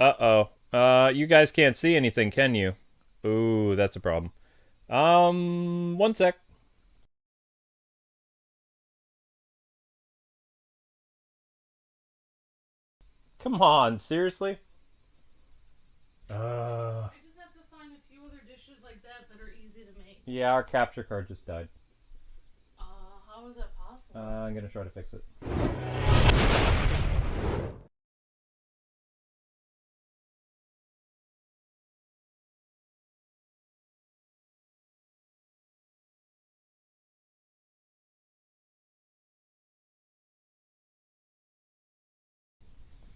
Uh-oh. You guys can't see anything, can you? Ooh, that's a problem. One sec. Come on, seriously? Uh, I just have to find a few other dishes like that that are easy to make. yeah, our capture card just died. How is that possible? I'm gonna try to fix it.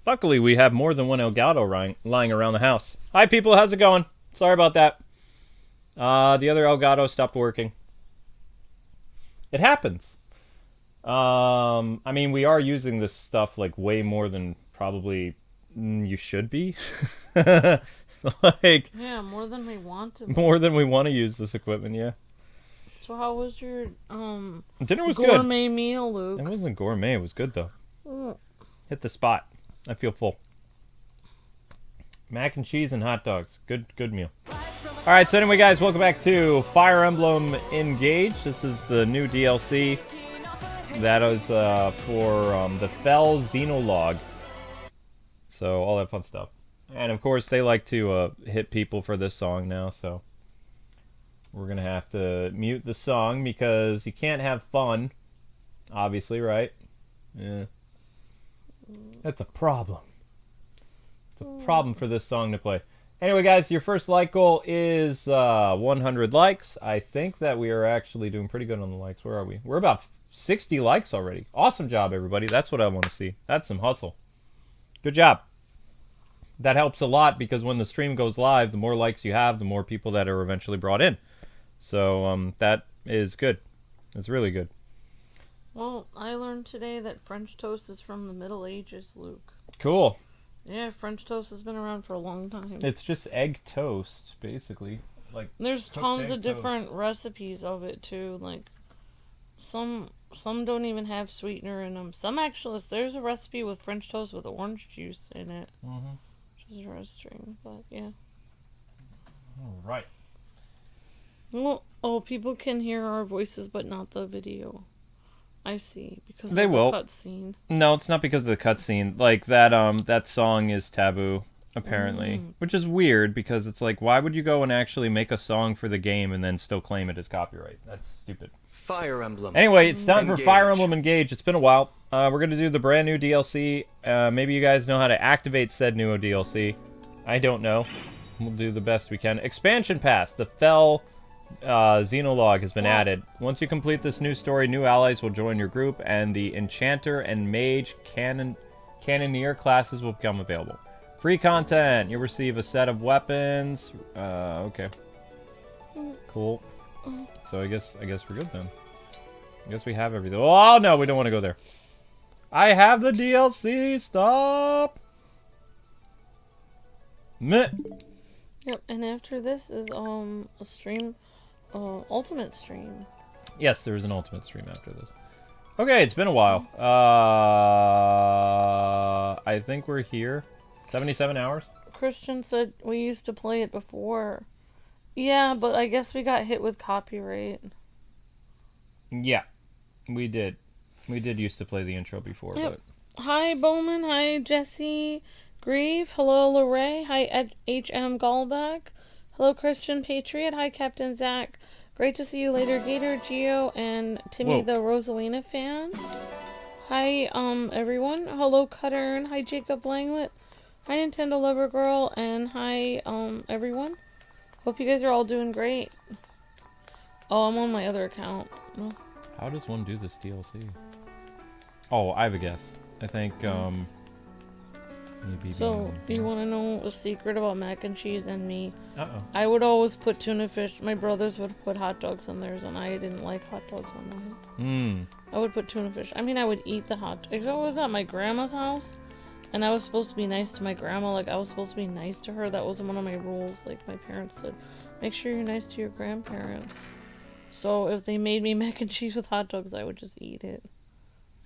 Luckily, we have more than one Elgato lying around the house. Hi, people. How's it going? Sorry about that. The other Elgato stopped working. It happens. I mean, we are using this stuff like way more than probably you should be. Like Yeah, more than we want to. more than we want to use this equipment. Yeah. So how was your Dinner was good. gourmet meal, Luke? It wasn't gourmet. It was good though. Mm. Hit the spot. I feel full. Mac and cheese and hot dogs. Good meal. All right, so anyway, guys, welcome back to Fire Emblem Engage. This is the new DLC that is for the Fell Xenologe. So all that fun stuff. And of course, they like to hit people for this song now, so we're gonna have to mute the song because you can't have fun, obviously, right? Yeah, that's a problem. It's a problem for this song to play. Anyway, guys, your first like goal is 100 likes. I think that we are actually doing pretty good on the likes. Where are we? We're about 60 likes already. Awesome job, everybody. That's what I want to see. That's some hustle. Good job. That helps a lot because when the stream goes live, the more likes you have, the more people that are eventually brought in. So that is good. It's really good. Well, I learned today that French toast is from the Middle Ages, Luke. Cool. Yeah, French toast has been around for a long time. It's just egg toast, basically. Like There's cooked tons egg of different recipes of it too. Like some don't even have sweetener in them. Some actually, there's a recipe with French toast with orange juice in it, which is interesting. But yeah. All right. Well, oh, people can hear our voices, but not the video. I see, because They of the will. cutscene. No, it's not because of the cutscene. Like that song is taboo, apparently, which is weird because it's like, why would you go and actually make a song for the game and then still claim it as copyright? That's stupid. Fire Emblem. Anyway, it's time for Engage. Fire Emblem Engage. It's been a while. We're gonna do the brand new DLC. Maybe you guys know how to activate said new DLC. I don't know. We'll do the best we can. Expansion Pass. The Fell Xenologue has been added. Once you complete this new story, new allies will join your group, and the Enchanter and Mage Cannoneer classes will become available. Free content. You'll receive a set of weapons. Okay. Cool. So I guess we're good then. I guess we have everything. Oh no, we don't want to go there. I have the DLC. Stop. Meh. Yep, and after this is a stream, ultimate stream. Yes, there is an ultimate stream after this. Okay, it's been a while. I think we're here. 77 hours? Christian said we used to play it before. Yeah, but I guess we got hit with copyright. Yeah, we did. We did used to play the intro before, Yep. but... Hi, Bowman. Hi, Jesse Grieve. Hello, Lorray. Hi, HM Gallback. Hello, Christian Patriot. Hi, Captain Zach. Great to see you later, Gator, Geo, and Timmy Whoa. the Rosalina fan. Hi, everyone. Hello, Cuttern. Hi, Jacob Langlet. Hi, Nintendo Lover Girl, and hi, everyone. Hope you guys are all doing great. Oh, I'm on my other account. Oh. How does one do this DLC? Oh, I have a guess. I think, maybe... So, you want to know a secret about mac and cheese and me? Uh-oh. I would always put tuna fish. My brothers would put hot dogs on theirs, and I didn't like hot dogs on mine. I would put tuna fish. I mean, I would eat the hot dogs. I was at my grandma's house, and I was supposed to be nice to my grandma. Like, I was supposed to be nice to her. That was one of my rules. Like, my parents said, make sure you're nice to your grandparents. So, if they made me mac and cheese with hot dogs, I would just eat it.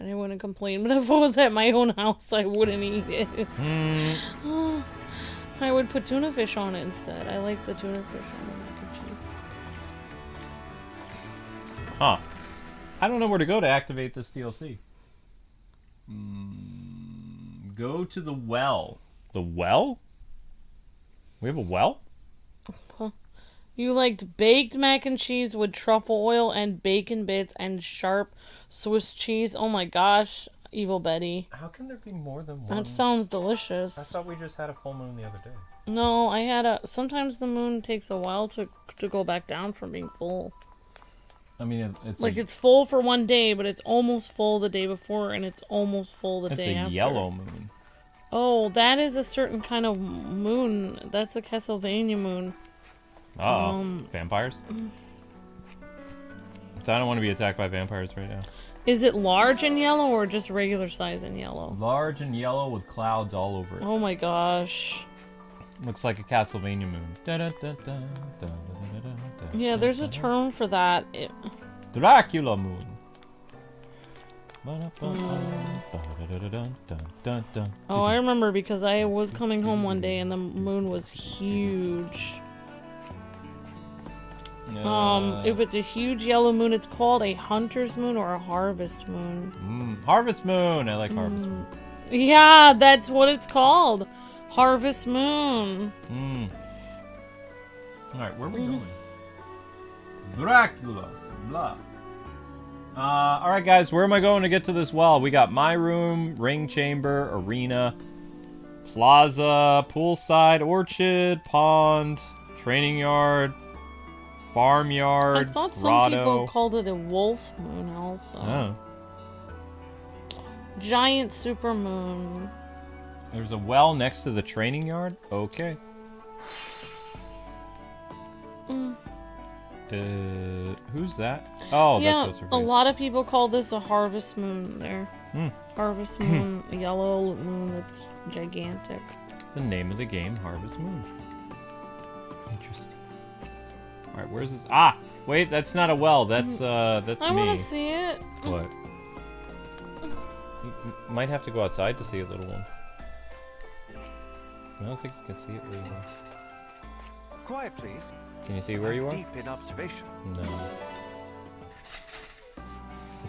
and I wouldn't complain. But if it was at my own house, I wouldn't eat it. I would put tuna fish on it instead. I like the tuna fish on the mac and cheese. Huh. I don't know where to go to activate this DLC. Go to the well. The well? We have a well? You liked baked mac and cheese with truffle oil and bacon bits and sharp Swiss cheese. Oh my gosh, Evil Betty. How can there be more than one? That sounds delicious. I thought we just had a full moon the other day. No, I had a... Sometimes the moon takes a while to go back down from being full. I mean, it's like it's full for one day, but it's almost full the day before, and it's almost full the day after. It's a yellow moon. Oh, that is a certain kind of moon. That's a Castlevania moon. Vampires? So I don't want to be attacked by vampires right now. Is it large and yellow or just regular size and yellow? Large and yellow with clouds all over it. Oh my gosh. Looks like a Castlevania moon. Yeah, there's a term for that. Dracula moon. Oh, I remember because I was coming home one day and the moon was huge. If it's a huge yellow moon, it's called a hunter's moon or a harvest moon. Harvest moon. I like harvest moon. Yeah, that's what it's called. Harvest moon. Alright, where are we going? Dracula. Blah. Alright guys, where am I going to get to this well? We got my room, ring chamber, arena, plaza, poolside, orchard, pond, training yard, farmyard, I thought some grotto. people called it a wolf moon also. Oh. Giant super moon. There's a well next to the training yard? Okay. Who's that? Oh, yeah, that's what's her face. a lot of people call this a harvest moon there. Harvest moon, a yellow moon that's gigantic. The name of the game, Harvest Moon. Interesting. Alright, where's this? Ah! Wait, that's not a well. That's I me. I want to see it. What? You might have to go outside to see it, little one. I don't think you can see it where you are. Quiet, please. Can you see where you are? Deep in observation. No.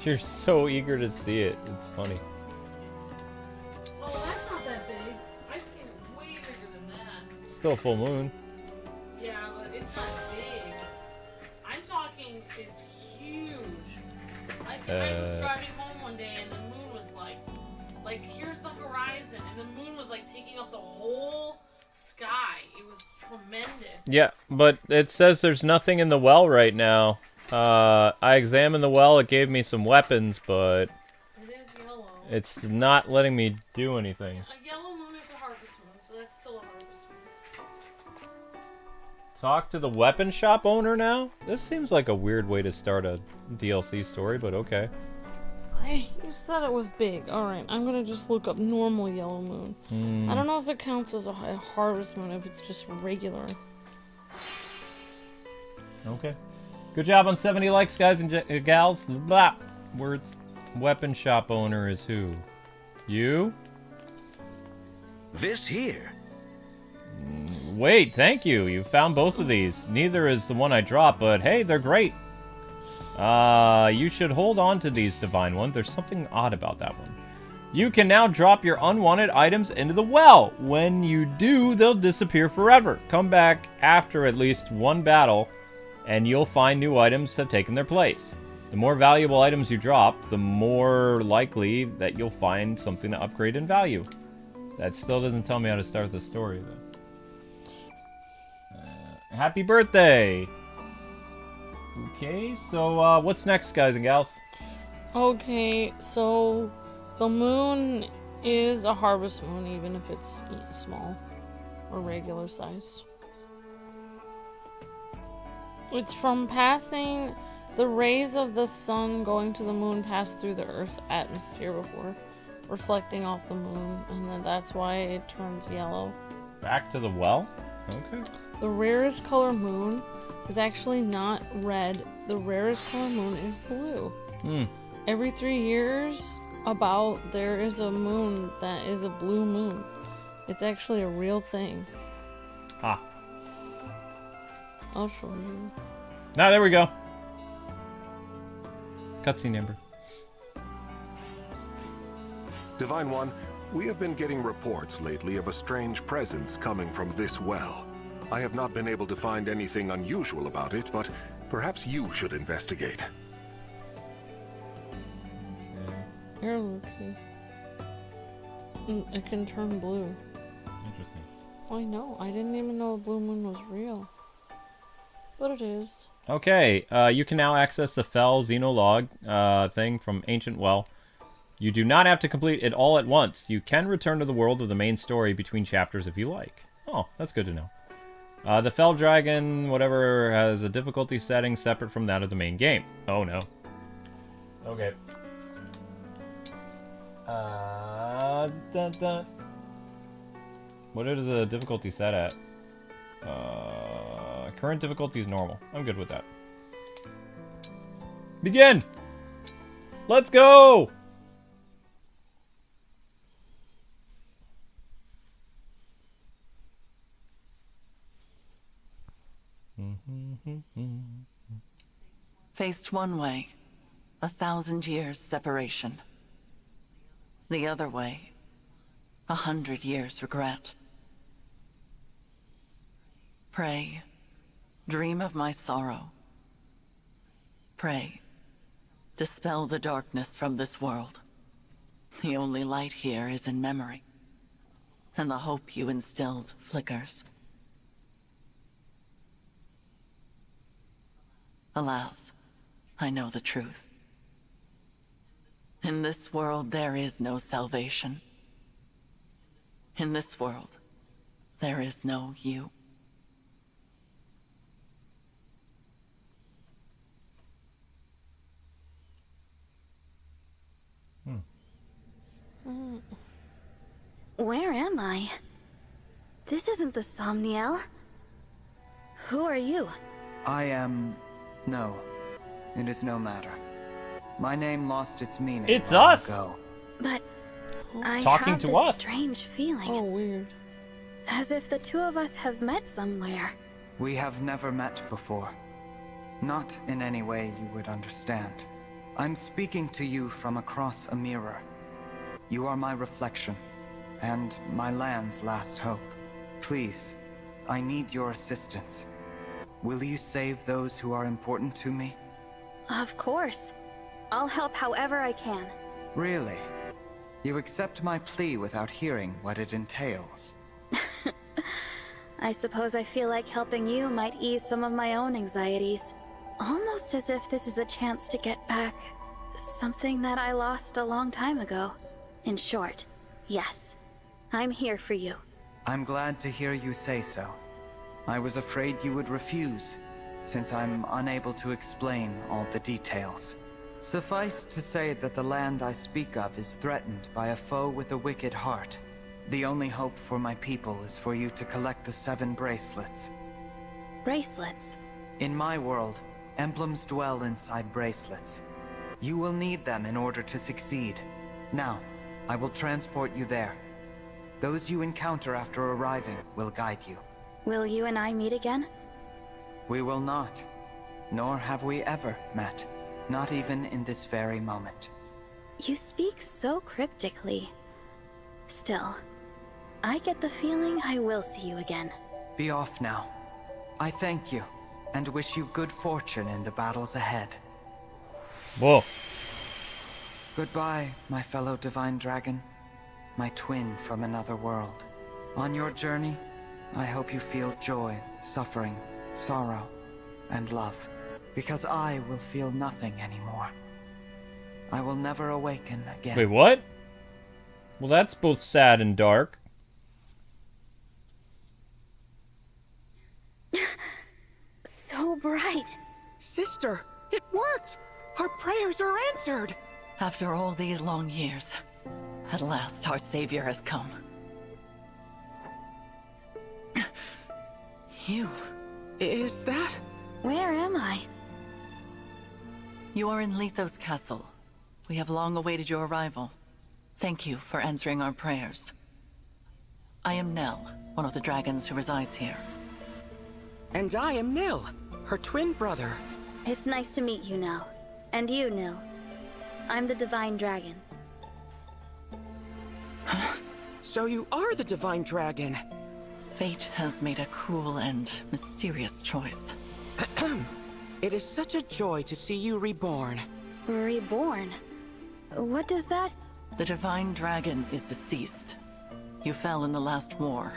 You're so eager to see it. It's funny. Oh, that's not that big. I've seen it way bigger than that. Still a full moon. Yeah, but it's not big. I'm talking, it's huge. I was driving home one day and the moon was like here's the horizon, and the moon was like taking up the whole sky. It was tremendous. Yeah, but it says there's nothing in the well right now. I examined the well, it gave me some weapons, but it is yellow. It's not letting me do anything. A yellow moon is a harvest moon, so that's still a harvest moon. Talk to the weapon shop owner now? This seems like a weird way to start a DLC story, but okay. You said it was big. Alright, I'm gonna just look up normal yellow moon. I don't know if it counts as a harvest moon, if it's just regular. Okay. Good job on 70 likes, guys and gals. Blah. Words. Weapon shop owner is who? You? This here. Wait, thank you. You found both of these. Neither is the one I dropped, but hey, they're great. You should hold on to these, Divine One. There's something odd about that one. You can now drop your unwanted items into the well. When you do, they'll disappear forever. Come back after at least one battle, and you'll find new items have taken their place. The more valuable items you drop, the more likely that you'll find something to upgrade in value. That still doesn't tell me how to start the story, though. Happy birthday! Okay, so what's next, guys and gals? Okay, so the moon is a harvest moon, even if it's small or regular sized. It's from passing the rays of the sun going to the moon pass through the Earth's atmosphere before reflecting off the moon, and then that's why it turns yellow. Back to the well? Okay. The rarest color moon is actually not red. The rarest color moon is blue. Every 3 years, about there is a moon that is a blue moon. It's actually a real thing. Ah. I'll show you. Now there we go. Cutscene number. Divine One, we have been getting reports lately of a strange presence coming from this well. I have not been able to find anything unusual about it, but perhaps you should investigate. Here, Lucy. It can turn blue. Interesting. I know. I didn't even know a blue moon was real. But it is. Okay, you can now access the Fell Xenologe thing from Ancient Well. You do not have to complete it all at once. You can return to the world of the main story between chapters if you like. Oh, that's good to know. The Fell Dragon, whatever, has a difficulty setting separate from that of the main game. Oh no. Okay. What is the difficulty set at? Current difficulty is normal. I'm good with that. Begin! Let's go! Faced one way, 1,000 years separation. The other way, 100 years regret. Pray, dream of my sorrow. Pray, dispel the darkness from this world. The only light here is in memory, and the hope you instilled flickers. Alas, I know the truth. In this world, there is no salvation. In this world, there is no you. Where am I? This isn't the Somniel. Who are you? I am... No. It is no matter. My name lost its meaning It's long us! ago. But I Talking have to this us. strange feeling. Oh, weird. As if the two of us have met somewhere. We have never met before. Not in any way you would understand. I'm speaking to you from across a mirror. You are my reflection, and my land's last hope. Please, I need your assistance. Will you save those who are important to me? Of course. I'll help however I can. Really? You accept my plea without hearing what it entails? I suppose I feel like helping you might ease some of my own anxieties. Almost as if this is a chance to get back something that I lost a long time ago. In short, yes. I'm here for you. I'm glad to hear you say so. I was afraid you would refuse, since I'm unable to explain all the details. Suffice to say that the land I speak of is threatened by a foe with a wicked heart. The only hope for my people is for you to collect the 7 bracelets. Bracelets? In my world, emblems dwell inside bracelets. You will need them in order to succeed. Now, I will transport you there. Those you encounter after arriving will guide you. Will you and I meet again? We will not. Nor have we ever met. Not even in this very moment. You speak so cryptically. Still, I get the feeling I will see you again. Be off now. I thank you, and wish you good fortune in the battles ahead. Whoa. Goodbye, my fellow divine dragon. My twin from another world. On your journey, I hope you feel joy, suffering, sorrow, and love. Because I will feel nothing anymore. I will never awaken again. Wait, what? Well, that's both sad and dark. So bright. Sister, it worked! Our prayers are answered! After all these long years, at last our savior has come. You. Is that? Where am I? You are in Lethos Castle, We have long awaited your arrival. Thank you for answering our prayers. I am Nel, one of the dragons who resides here. And I am Nil, her twin brother. It's nice to meet you, Nel. And you, Nil. I'm the Divine Dragon. So you are the Divine Dragon. Fate has made a cruel and mysterious choice. It is such a joy to see you reborn. Reborn? What does that... The Divine Dragon is deceased. You fell in the last war.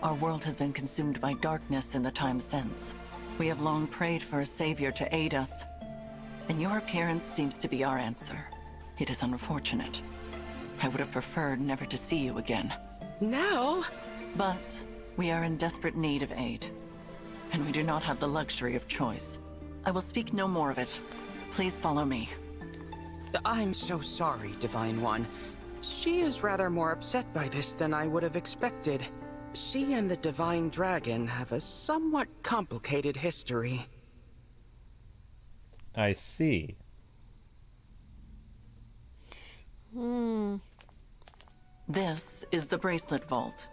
Our world has been consumed by darkness in the time since. We have long prayed for a savior to aid us, and your appearance seems to be our answer. It is unfortunate. I would have preferred never to see you again. Nel? But we are in desperate need of aid, and we do not have the luxury of choice. I will speak no more of it. Please follow me. I'm so sorry, Divine One. She is rather more upset by this than I would have expected. She and the Divine Dragon have a somewhat complicated history. I see. This is the Bracelet Vault.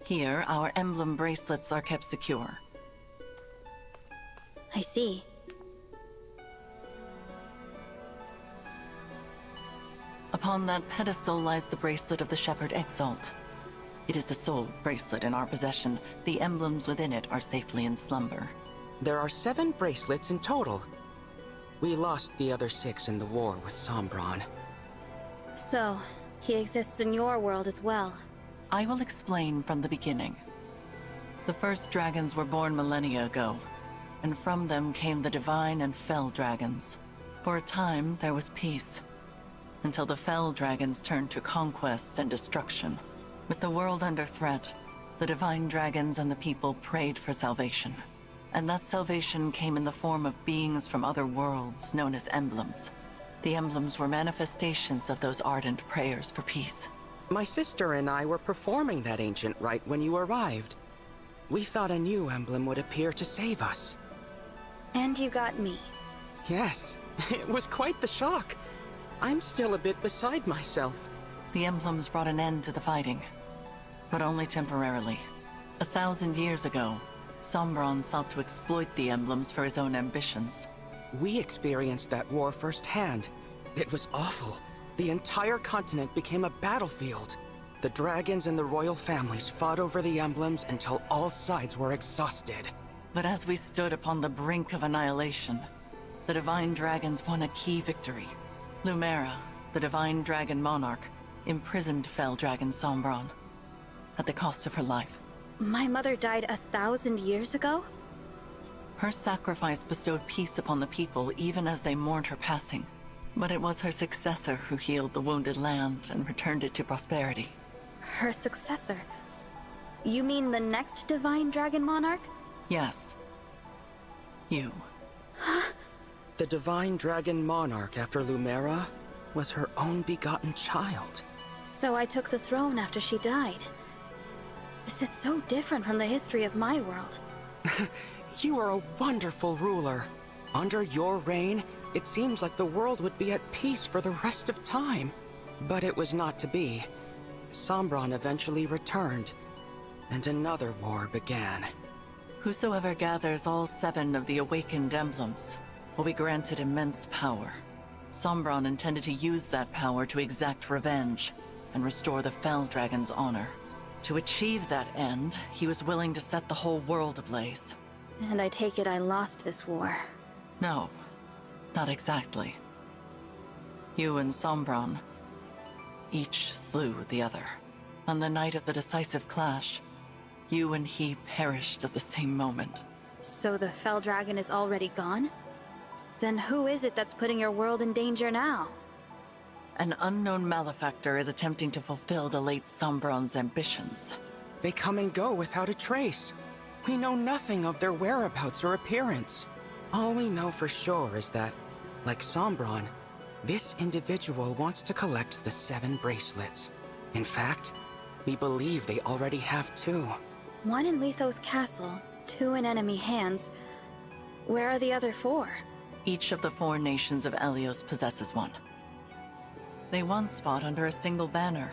Here, our emblem bracelets are kept secure. I see. Upon that pedestal lies the bracelet of the Shepherd Exalt. It is the sole bracelet in our possession. The emblems within it are safely in slumber. There are 7 bracelets in total. We lost the other 6 in the war with Sombron. So, he exists in your world as well. I will explain from the beginning. The first dragons were born millennia ago, and from them came the Divine and Fell dragons. For a time, there was peace, until the Fell dragons turned to conquest and destruction. With the world under threat, the Divine dragons and the people prayed for salvation. And that salvation came in the form of beings from other worlds known as Emblems. The Emblems were manifestations of those ardent prayers for peace. My sister and I were performing that ancient rite when you arrived. We thought a new emblem would appear to save us. And you got me. Yes, it was quite the shock. I'm still a bit beside myself. The Emblems brought an end to the fighting, but only temporarily. 1,000 years ago, Sombron sought to exploit the Emblems for his own ambitions. We experienced that war firsthand. It was awful. The entire continent became a battlefield. The dragons and the royal families fought over the emblems until all sides were exhausted. But as we stood upon the brink of annihilation, the Divine Dragons won a key victory. Lumera, the Divine Dragon Monarch, imprisoned Fell Dragon Sombron, at the cost of her life. My mother died 1,000 years ago? Her sacrifice bestowed peace upon the people even as they mourned her passing. But it was her successor who healed the wounded land and returned it to prosperity. Her successor? You mean the next Divine Dragon Monarch? Yes. You. The Divine Dragon Monarch after Lumera was her own begotten child. So I took the throne after she died. This is so different from the history of my world. You are a wonderful ruler. Under your reign, it seems like the world would be at peace for the rest of time. But it was not to be. Sombron eventually returned, and another war began. Whosoever gathers all 7 of the awakened emblems will be granted immense power. Sombron intended to use that power to exact revenge and restore the Fell Dragon's honor. To achieve that end, he was willing to set the whole world ablaze. And I take it I lost this war. No, not exactly. You and Sombron, each slew the other. On the night of the decisive clash, you and he perished at the same moment. So the Fell Dragon is already gone? Then who is it that's putting your world in danger now? An unknown malefactor is attempting to fulfill the late Sombron's ambitions. They come and go without a trace. We know nothing of their whereabouts or appearance. All we know for sure is that, like Sombron, this individual wants to collect the 7 bracelets. In fact, we believe they already have 2. 1 in Lethos Castle, 2 in enemy hands. Where are the other 4? Each of the 4 nations of Elyos possesses one. They once fought under a single banner,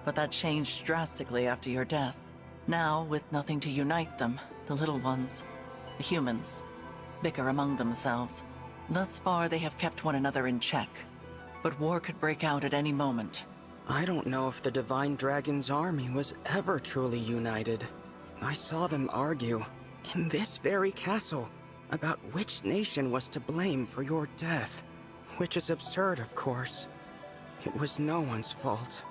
but that changed drastically after your death. Now, with nothing to unite them, the little ones, the humans, bicker among themselves. Thus far, they have kept one another in check, but war could break out at any moment. I don't know if the Divine Dragon's army was ever truly united. I saw them argue, in this very castle, about which nation was to blame for your death. Which is absurd, of course. It was no one's fault.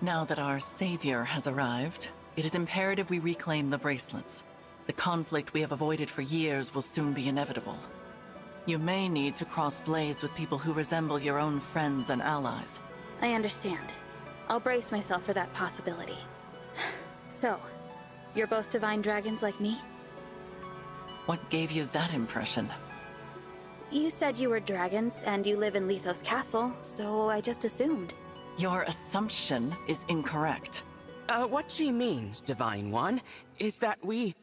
Now that our savior has arrived, it is imperative we reclaim the bracelets. The conflict we have avoided for years will soon be inevitable. You may need to cross blades with people who resemble your own friends and allies. I understand. I'll brace myself for that possibility. So, you're both divine dragons like me? What gave you that impression? You said you were dragons, and you live in Lethos Castle, so I just assumed. Your assumption is incorrect. What she means, Divine One, is that we...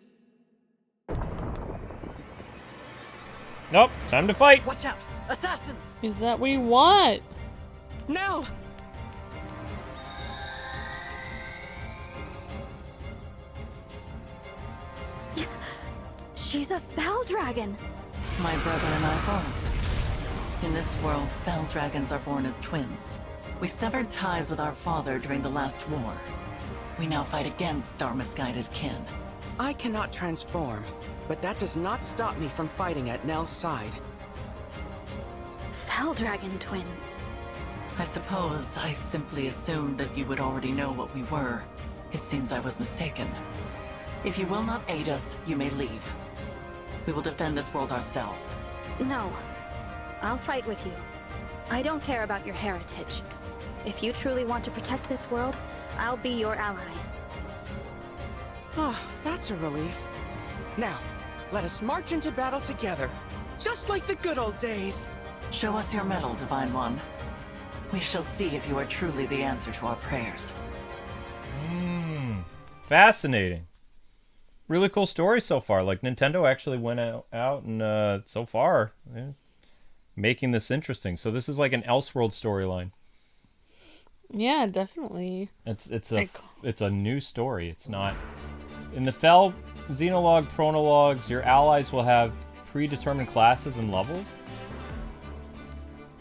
Nope, time to fight! Watch out! Assassins! Is that we what? Nel! She's a Fell Dragon! My brother and I both. In this world, Fell Dragons are born as twins. We severed ties with our father during the last war. We now fight against our misguided kin. I cannot transform, but that does not stop me from fighting at Nel's side. Fell Dragon twins. I suppose I simply assumed that you would already know what we were. It seems I was mistaken. If you will not aid us, you may leave. We will defend this world ourselves. No. I'll fight with you. I don't care about your heritage. If you truly want to protect this world, I'll be your ally. Oh, that's a relief. Now, let us march into battle together, just like the good old days. Show us your mettle, Divine One. We shall see if you are truly the answer to our prayers. Fascinating. Really cool story so far. Like, Nintendo actually went out and so far, making this interesting. So this is like an Elseworld storyline. Yeah, definitely. It's a new story. It's not in the Fell Xenologue Chronologues. Your allies will have predetermined classes and levels.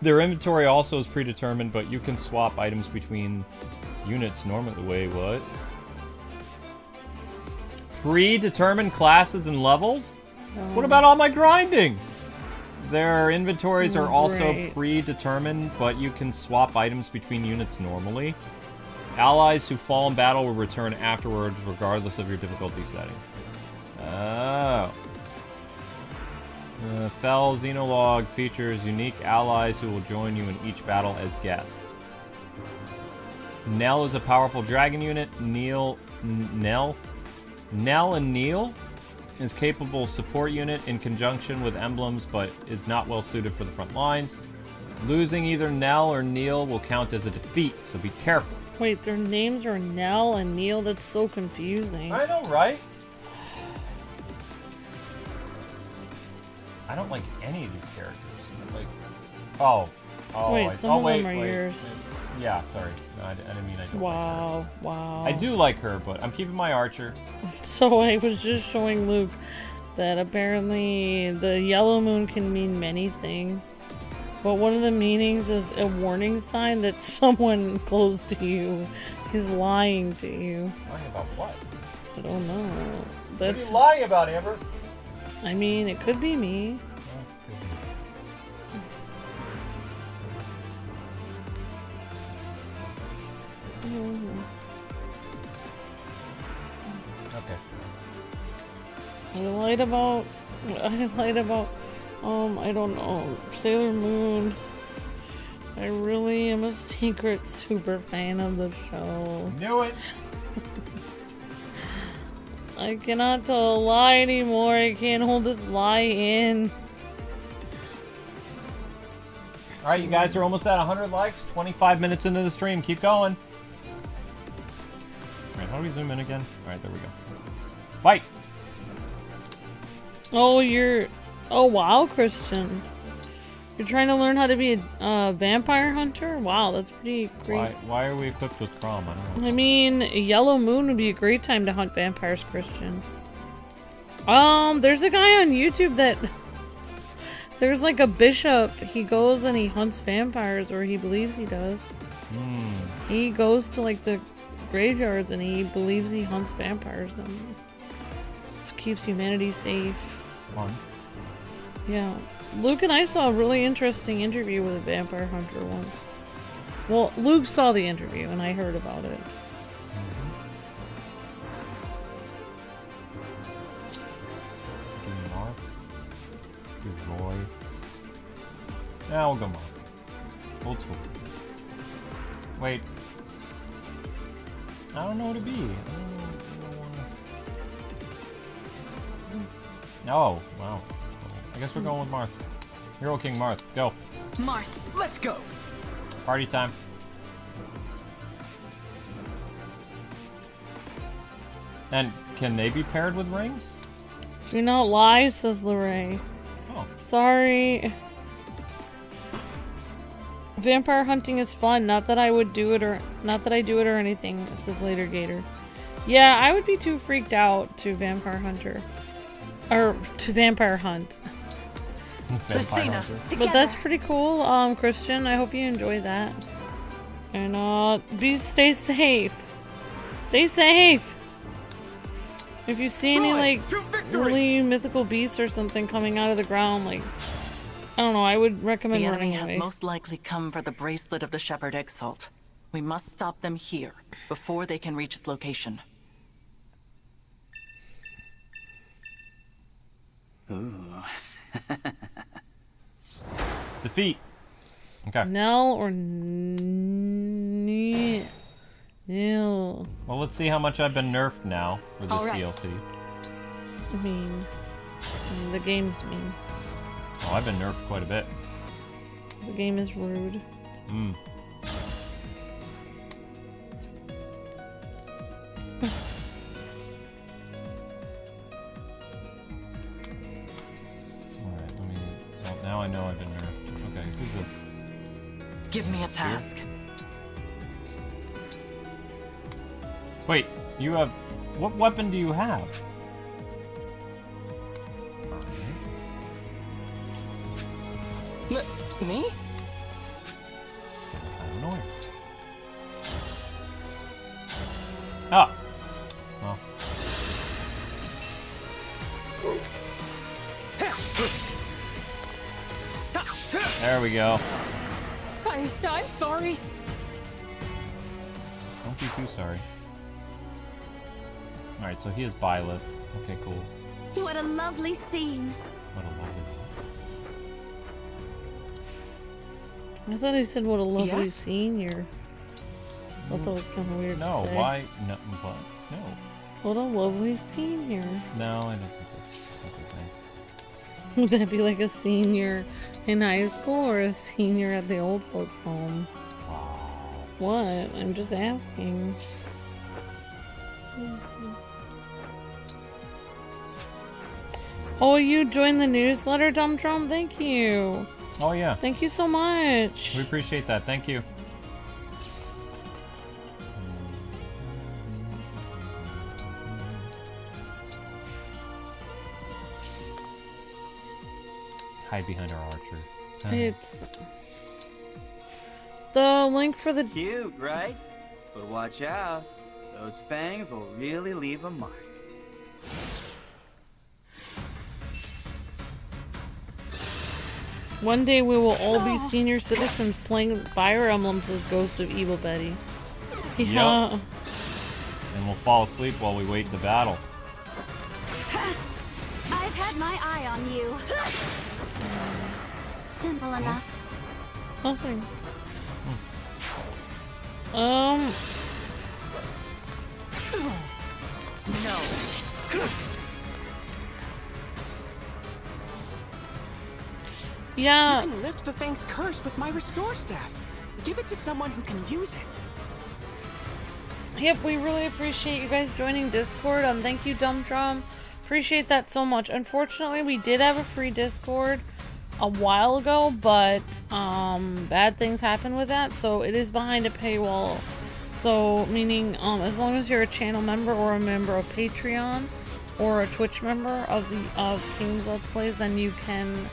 Their inventory also is predetermined, but you can swap items between units normally. Wait, what? Predetermined classes and levels? What about all my grinding? Their inventories are also predetermined, but you can swap items between units normally. Allies who fall in battle will return afterwards, regardless of your difficulty setting. Oh. Fell Xenologue features unique allies who will join you in each battle as guests. Nel is a powerful dragon unit. Nel and Nil is capable support unit in conjunction with emblems, but is not well suited for the front lines. Losing either Nel or Nil will count as a defeat, so be careful. Wait, their names are Nel and Neil? That's so confusing. I know, right? I don't like any of these characters. Like, wait, some of them are yours. Yeah, sorry. No, I didn't mean I don't like her. Wow. I do like her, but I'm keeping my archer. So I was just showing Luke that apparently the yellow moon can mean many things. But one of the meanings is a warning sign that someone close to you is lying to you. Lying about what? I don't know. What are you lying about, Amber? I mean, it could be me. Okay. I lied about, I don't know, Sailor Moon. I really am a secret super fan of the show. Knew it! I cannot tell a lie anymore. I can't hold this lie in. Alright, you guys are almost at 100 likes. 25 minutes into the stream. Keep going. Alright, how do we zoom in again? Alright, there we go. Fight! Oh, oh wow, Christian. You're trying to learn how to be a vampire hunter? Wow, that's pretty crazy. Why are we equipped with Crom? I don't know. I mean, a yellow moon would be a great time to hunt vampires, Christian. There's a guy on YouTube that... There's like a bishop. He goes and he hunts vampires, or he believes he does. He goes to like the graveyards and he believes he hunts vampires and just keeps humanity safe. Fun. Yeah. Luke and I saw a really interesting interview with a vampire hunter once. Well, Luke saw the interview and I heard about it. Mark. Roy. Yeah, we'll go Mark. Old school. Wait. I don't know what to be. Oh, wow. I guess we're going with Marth. Hero King Marth, go. Marth, let's go. Party time. And can they be paired with rings? Do not lie, says Lorraine. Oh. Sorry. Vampire hunting is fun. Not that I would do it or not that I do it or anything, says Later Gator. Yeah, I would be too freaked out to vampire hunter. Or to vampire hunt. Vampire hunter. But that's pretty cool, Christian. I hope you enjoy that. And stay safe. Stay safe. If you see any like really mythical beasts or something coming out of the ground, like I don't know, I would recommend the enemy running away. has most likely come for the bracelet of the Shepherd Exalt. We must stop them here before they can reach its location. Ooh. Defeat. Okay. Nel or Nil? Nil. Well, let's see how much I've been nerfed now for this DLC. I mean, the game's mean. Oh, I've been nerfed quite a bit. The game is rude. Alright, let me... Oh, now I know I've been nerfed. Okay, who's this? Give me a task. Wait, you have... What weapon do you have? Me? I don't know. Ah! Well. There we go. I'm sorry. Don't be too sorry. Alright, so he is Byleth. Okay, cool. What a lovely scene. What a lovely... I thought he said what a lovely Yes? senior. I thought that was kind of weird to No, say. why? No, what? No. What a lovely senior. No, I don't think that's a thing. Would that be like a senior in high school or a senior at the old folks' home? Wow. What? I'm just asking. Oh, you joined the newsletter, Dum Drum? Thank you. Oh, yeah. Thank you so much. We appreciate that. Thank you. Hide behind our archer. It's the link for the... Cute, right? But watch out. Those fangs will really leave a mark. One day we will all be senior citizens playing Fire Emblems as Ghost of Evil Betty. Yeah. Yep. And we'll fall asleep while we wait to battle. I've had my eye on you. Simple enough. Nothing. No. Yeah. You can lift the Fang's curse with my restore staff. Give it to someone who can use it. Yep, we really appreciate you guys joining Discord. Thank you, Dum Drum. Appreciate that so much. Unfortunately, we did have a free Discord a while ago, but bad things happen with that, so it is behind a paywall. So meaning as long as you're a channel member or a member of Patreon or a Twitch member of King's Let's Plays, then you can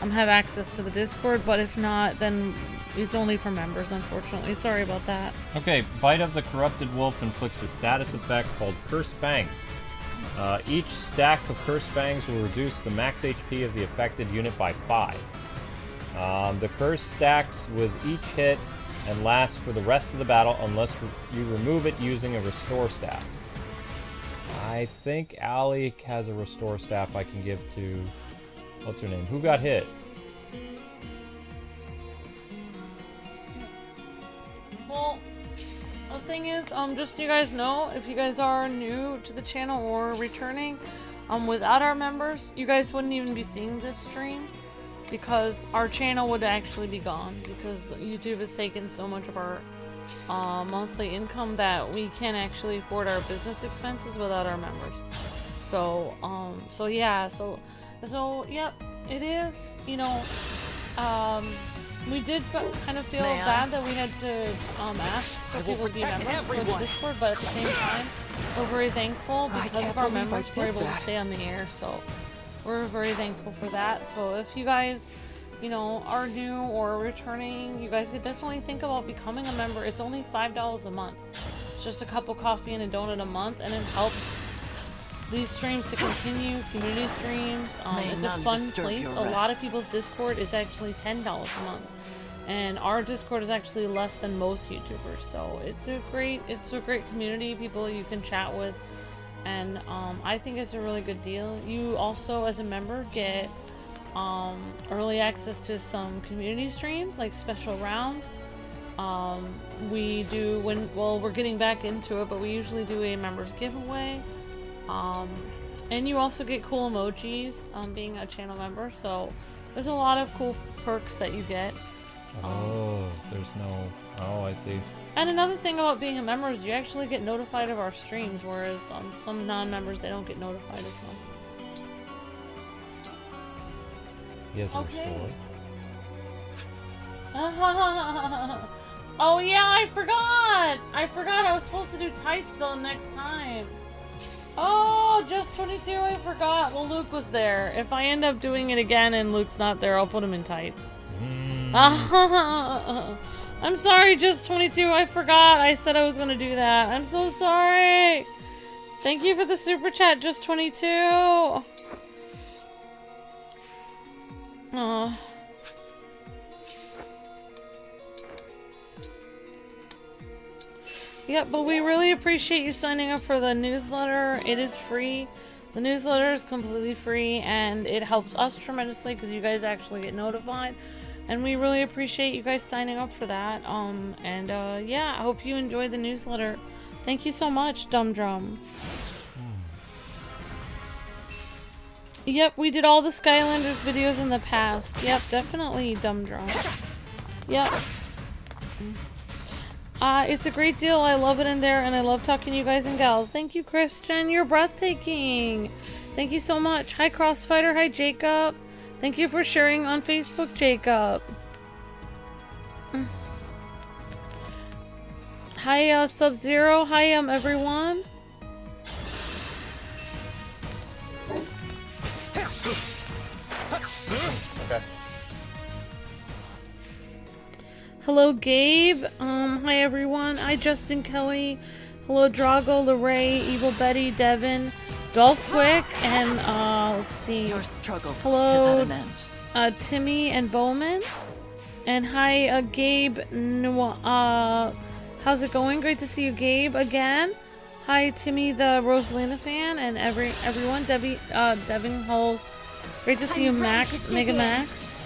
have access to the Discord, but if not, then it's only for members, unfortunately. Sorry about that. Okay, Bite of the Corrupted Wolf inflicts a status effect called Cursed Fangs. Each stack of Cursed Fangs will reduce the max HP of the affected unit by 5. The curse stacks with each hit and lasts for the rest of the battle unless you remove it using a Restore Staff. I think Allie has a Restore Staff I can give to... What's her name? Who got hit? Well, the thing is, just so you guys know, if you guys are new to the channel or returning, without our members, you guys wouldn't even be seeing this stream, because our channel would actually be gone, because YouTube has taken so much of our monthly income that we can't actually afford our business expenses without our members. So, So, yep, it is, you know, we did kind of feel bad that we had to ask for people to be members for the Discord, but at the same time, we're very thankful because of our members we're able to stay on the air, so we're very thankful for that. So if you guys, you know, are new or returning, you guys could definitely think about becoming a member. It's only $5 a month. It's just a cup of coffee and a donut a month, and it helps these streams to continue, community streams. It's a fun place. A lot of people's Discord is actually $10 a month, and our Discord is actually less than most YouTubers. So it's a great community, people you can chat with, and I think it's a really good deal. You also, as a member, get early access to some community streams, like special rounds. We do we're getting back into it, but we usually do a members giveaway. And you also get cool emojis being a channel member, so there's a lot of cool perks that you get. Oh, I see. And another thing about being a member is you actually get notified of our streams, whereas some non-members, they don't get notified as much. He has a restore. Oh yeah, I forgot I was supposed to do tights though next time. Oh, just 22, I forgot. Well, Luke was there. If I end up doing it again and Luke's not there, I'll put him in tights. I'm sorry, just 22, I forgot. I said I was gonna do that. I'm so sorry. Thank you for the super chat, just 22. Oh. Yeah, but we really appreciate you signing up for the newsletter. It is free. The newsletter is completely free, and it helps us tremendously because you guys actually get notified. And we really appreciate you guys signing up for that. Yeah, I hope you enjoyed the newsletter. Thank you so much, Dumb Drum. Yep, we did all the Skylanders videos in the past. Yep, definitely, Dumb Drum. Yep. It's a great deal. I love it in there, and I love talking to you guys and gals. Thank you, Christian. You're breathtaking. Thank you so much. Hi, Crossfighter. Hi, Jacob. Thank you for sharing on Facebook, Jacob. Hi, Sub-Zero. Hi, everyone. Okay. Hello, Gabe. Hi, everyone. Hi, Justin Kelly. Hello, Drago, Lorray, Evil Betty, Devin, Dolph Quick, and, let's see. Your struggle hello, is at an end. Timmy and Bowman. And hi, Gabe. How's it going? Great to see you, Gabe, again. Hi, Timmy, the Rosalina fan, and everyone. Devin Holst. Great to see you, Max, Mega Max.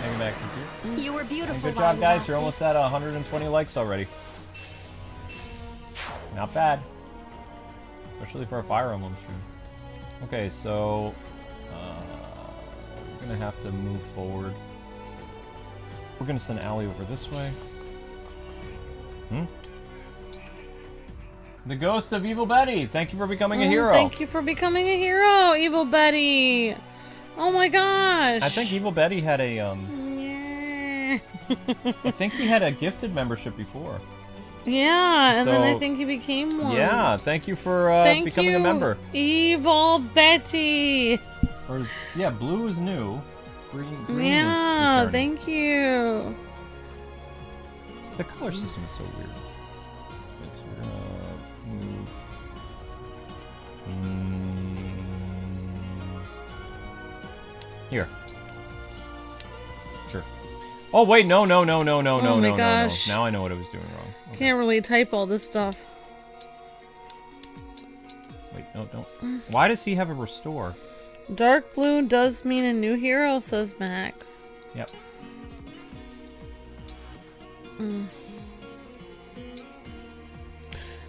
Mega Max is here. You were beautiful. And good job, guys. You're almost at 120 likes already. Not bad. Especially for a Fire Emblem stream. Okay, so we're gonna have to move forward. We're gonna send Allie over this way. The ghost of Evil Betty. Thank you for becoming a hero. Thank you for becoming a hero, Evil Betty. Oh my gosh! I think Evil Betty had a Yeah. I think he had a gifted membership before. Yeah, and then I So- think he became one. Yeah, thank you for Thank becoming you, a member. Evil Betty. Or yeah, blue is new. Green is Yeah, returning. thank you. The color system is so weird. Okay, so we're gonna move. Here. Sure. Oh wait, no. Oh my No. gosh. Now I know what I was doing wrong. Okay. Can't really type all this stuff. Wait, no, don't. Why does he have a restore? Dark blue does mean a new hero, says Max. Yep.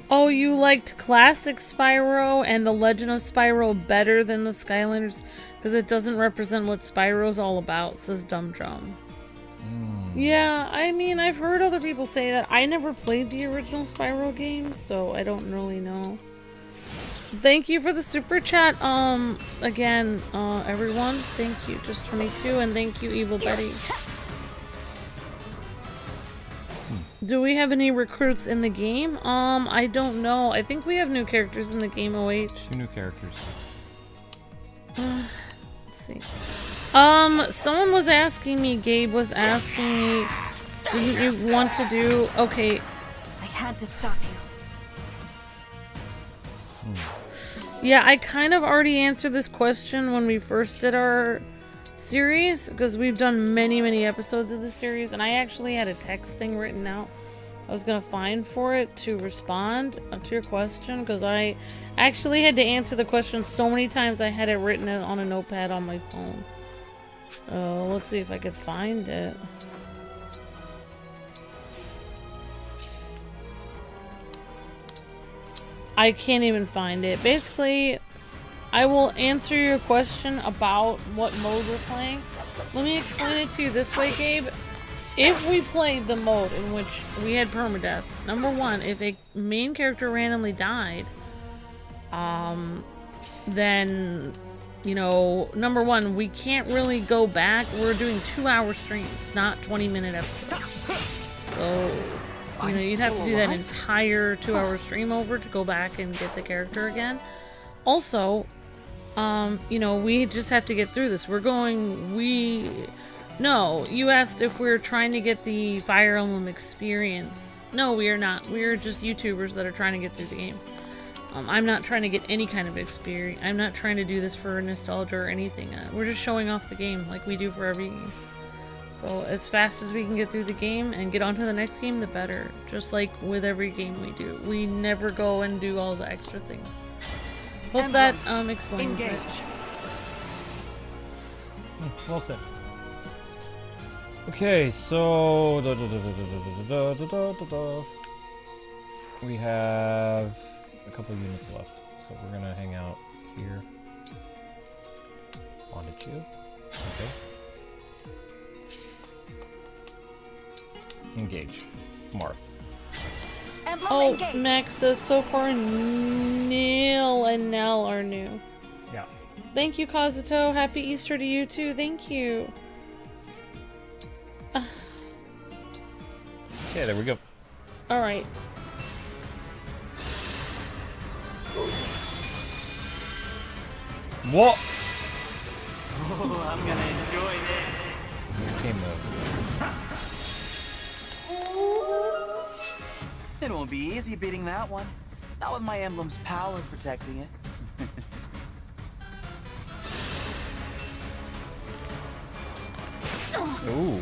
Oh, you liked Classic Spyro and the Legend of Spyro better than the Skylanders because it doesn't represent what Spyro's all about, says Dum Drum. Yeah, I mean, I've heard other people say that. I never played the original Spyro games, so I don't really know. Thank you for the super chat, again, everyone. Thank you, just 22, and thank you, Evil Betty. Do we have any recruits in the game? I don't know. I think we have new characters in the game, OH. 2 new characters. Let's see. Someone was asking me, Gabe was asking me, didn't you want to do, okay. I had to stop you. Yeah, I kind of already answered this question when we first did our series, because we've done many episodes of the series, and I actually had a text thing written out. I was gonna find for it to respond to your question, because I actually had to answer the question so many times I had it written on a notepad on my phone. Let's see if I could find it. I can't even find it. Basically, I will answer your question about what mode we're playing. Let me explain it to you this way, Gabe. If we played the mode in which we had permadeath, number one, if a main character randomly died, then, you know, number one, we can't really go back. We're doing 2-hour streams, not 20-minute episodes. So, you know, you'd have to do that entire 2-hour stream over to go back and get the character again. Also, you know, we just have to get through this. No, you asked if we're trying to get the Fire Emblem experience. No, we are not. We are just YouTubers that are trying to get through the game. I'm not trying to get any kind of experience. I'm not trying to do this for nostalgia or anything. We're just showing off the game like we do for every game. So as fast as we can get through the game and get on to the next game, the better. Just like with every game we do. We never go and do all the extra things. Hope that explains it. Well said. Okay, so we have a couple units left, so we're gonna hang out here. Wanted you. Okay. Engage. Marth. Oh, Max says so far Nil and Nel are new. Yeah. Thank you, Kazuto. Happy Easter to you too. Thank you. Okay, there we go. Alright. What? Oh, I'm gonna enjoy this. Here came the... It won't be easy beating that one. Not with my emblem's power protecting it. Ooh.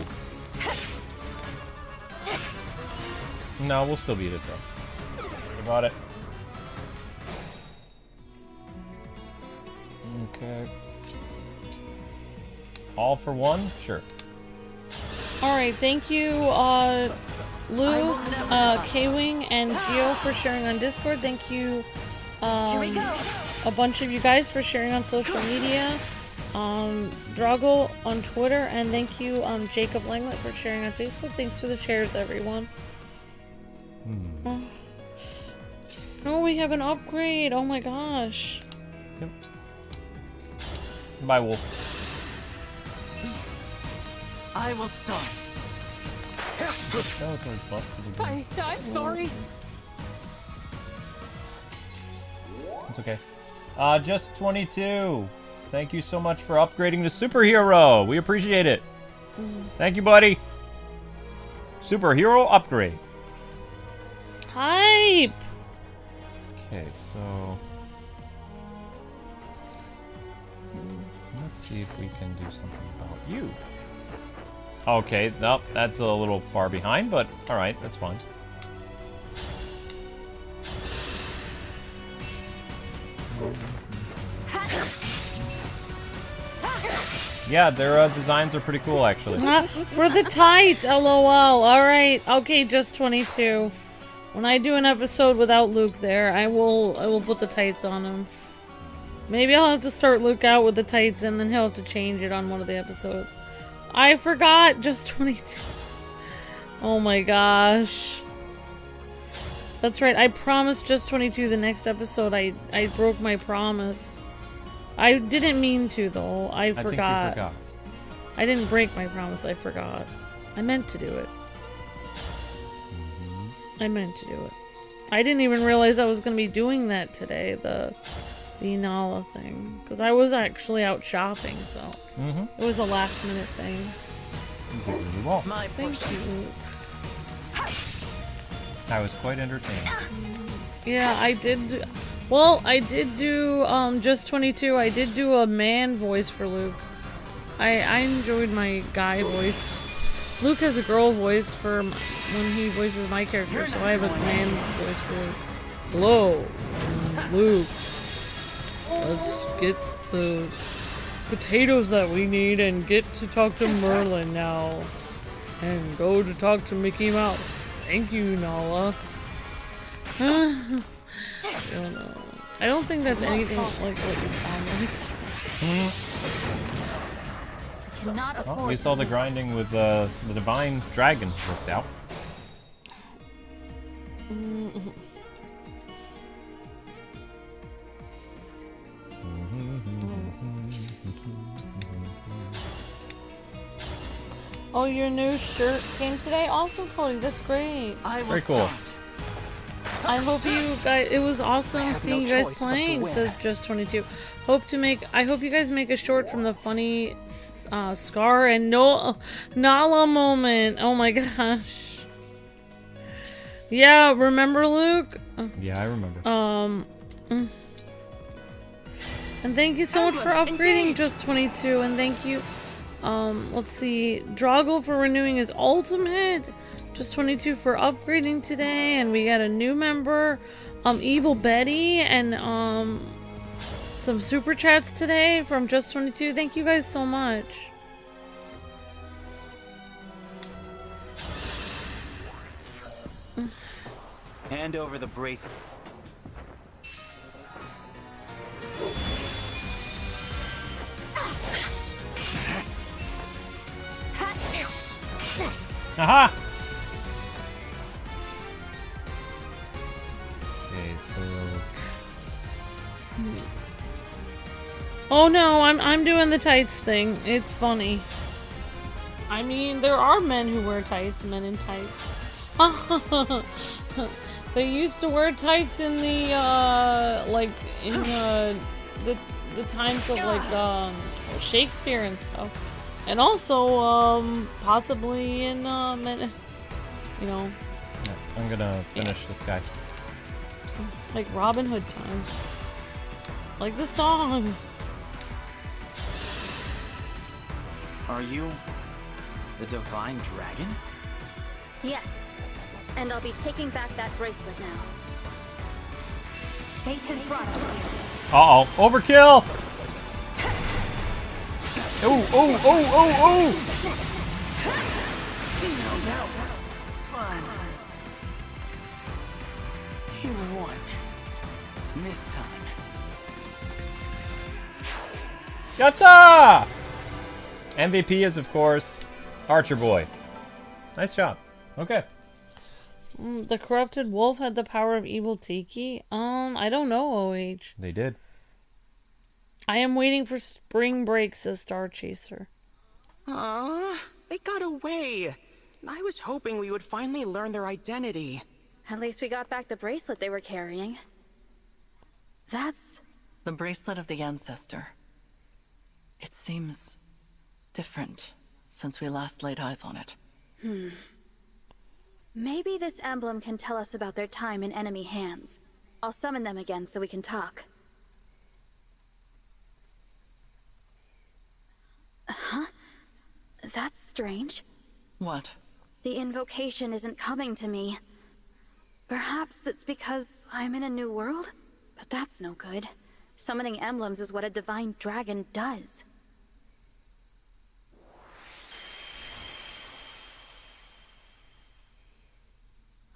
No, we'll still beat it though. What about it? Okay. All for one? Sure. Alright, thank you, Lou, K-Wing, and Gio for sharing on Discord. Thank you, a bunch of you guys for sharing on social media. Drago on Twitter, and thank you, Jacob Langlet, for sharing on Facebook. Thanks for the shares, everyone. Oh, we have an upgrade. Oh my gosh. Yep. Bye, Wolf. I will start. I'm sorry. It's okay. Just 22. Thank you so much for upgrading to superhero. We appreciate it. Thank you, buddy. Superhero upgrade. Hype. Okay, so let's see if we can do something about you. Okay, nope, that's a little far behind, but alright, that's fine. Yeah, their designs are pretty cool, actually. For the tights, lol. Alright, okay, just 22. When I do an episode without Luke there, I will put the tights on him. Maybe I'll have to start Luke out with the tights and then he'll have to change it on one of the episodes. I forgot, just 22. Oh my gosh. That's right, I promised just 22 the next episode. I broke my promise. I didn't mean to though. I forgot. think you forgot. I didn't break my promise, I forgot. I meant to do it. I meant to do it. I didn't even realize I was going to be doing that today, the Nala thing. Because I was actually out shopping, so it was a last minute thing. You did really well. Thank you. I was quite entertained. Yeah, I did. Well, I did do just 22. I did do a man voice for Luke. I enjoyed my guy voice. Luke has a girl voice for when he voices my character, so I have a man voice for Luke. Hello, Luke. Let's get the potatoes that we need and get to talk to Merlin now. And go to talk to Mickey Mouse. Thank you, Nala. I don't know. I don't think that's anything like what you sound like. Well, we saw the grinding with the divine dragon worked out. Oh, your new shirt came today? Awesome, Cody. That's great. Very cool. I hope you guys. It was awesome seeing you guys playing. Says just 22. I hope you guys make a short from the funny Scar and Nala moment. Oh my gosh. Yeah, remember Luke? Yeah, I remember. And thank you so much for upgrading just 22. And thank you. Let's see. Drago for renewing his ultimate. Just 22 for upgrading today, and we got a new member, Evil Betty, and some super chats today from just 22. Thank you guys so much. Hand over the bracelet. Aha! Okay, so Oh no, I'm doing the tights thing. It's funny. I mean, there are men who wear tights, men in tights. They used to wear tights in the like in the times of like Shakespeare and stuff. And also possibly in men, you know. yeah, I'm gonna finish this guy. Like Robin Hood times. Like the song. Are you the divine dragon? Yes. And I'll be taking back that bracelet now. Fate has brought us here. Uh-oh, overkill! Oh! Now that was fun. You won. This time. Yatta! MVP is, of course, Archer Boy. Nice job. Okay. The corrupted wolf had the power of evil Tiki? I don't know, OH. They did. I am waiting for spring break, says Star Chaser. They got away. I was hoping we would finally learn their identity. At least we got back the bracelet they were carrying. That's... the bracelet of the ancestor. It seems different since we last laid eyes on it. Maybe this emblem can tell us about their time in enemy hands. I'll summon them again so we can talk. Huh? That's strange. What? The invocation isn't coming to me. Perhaps it's because I'm in a new world? But that's no good. Summoning emblems is what a divine dragon does.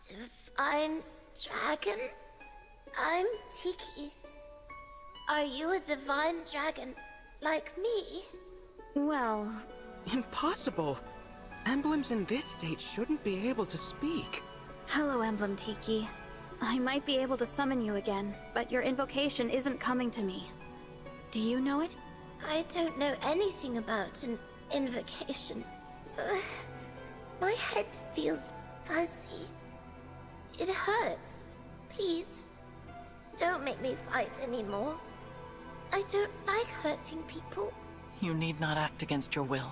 Divine dragon? I'm Tiki. Are you a divine dragon like me? Well... Impossible. Emblems in this state shouldn't be able to speak. Hello, Emblem Tiki. I might be able to summon you again, but your invocation isn't coming to me. Do you know it? I don't know anything about an invocation. My head feels fuzzy. It hurts. Please, don't make me fight anymore. I don't like hurting people. You need not act against your will.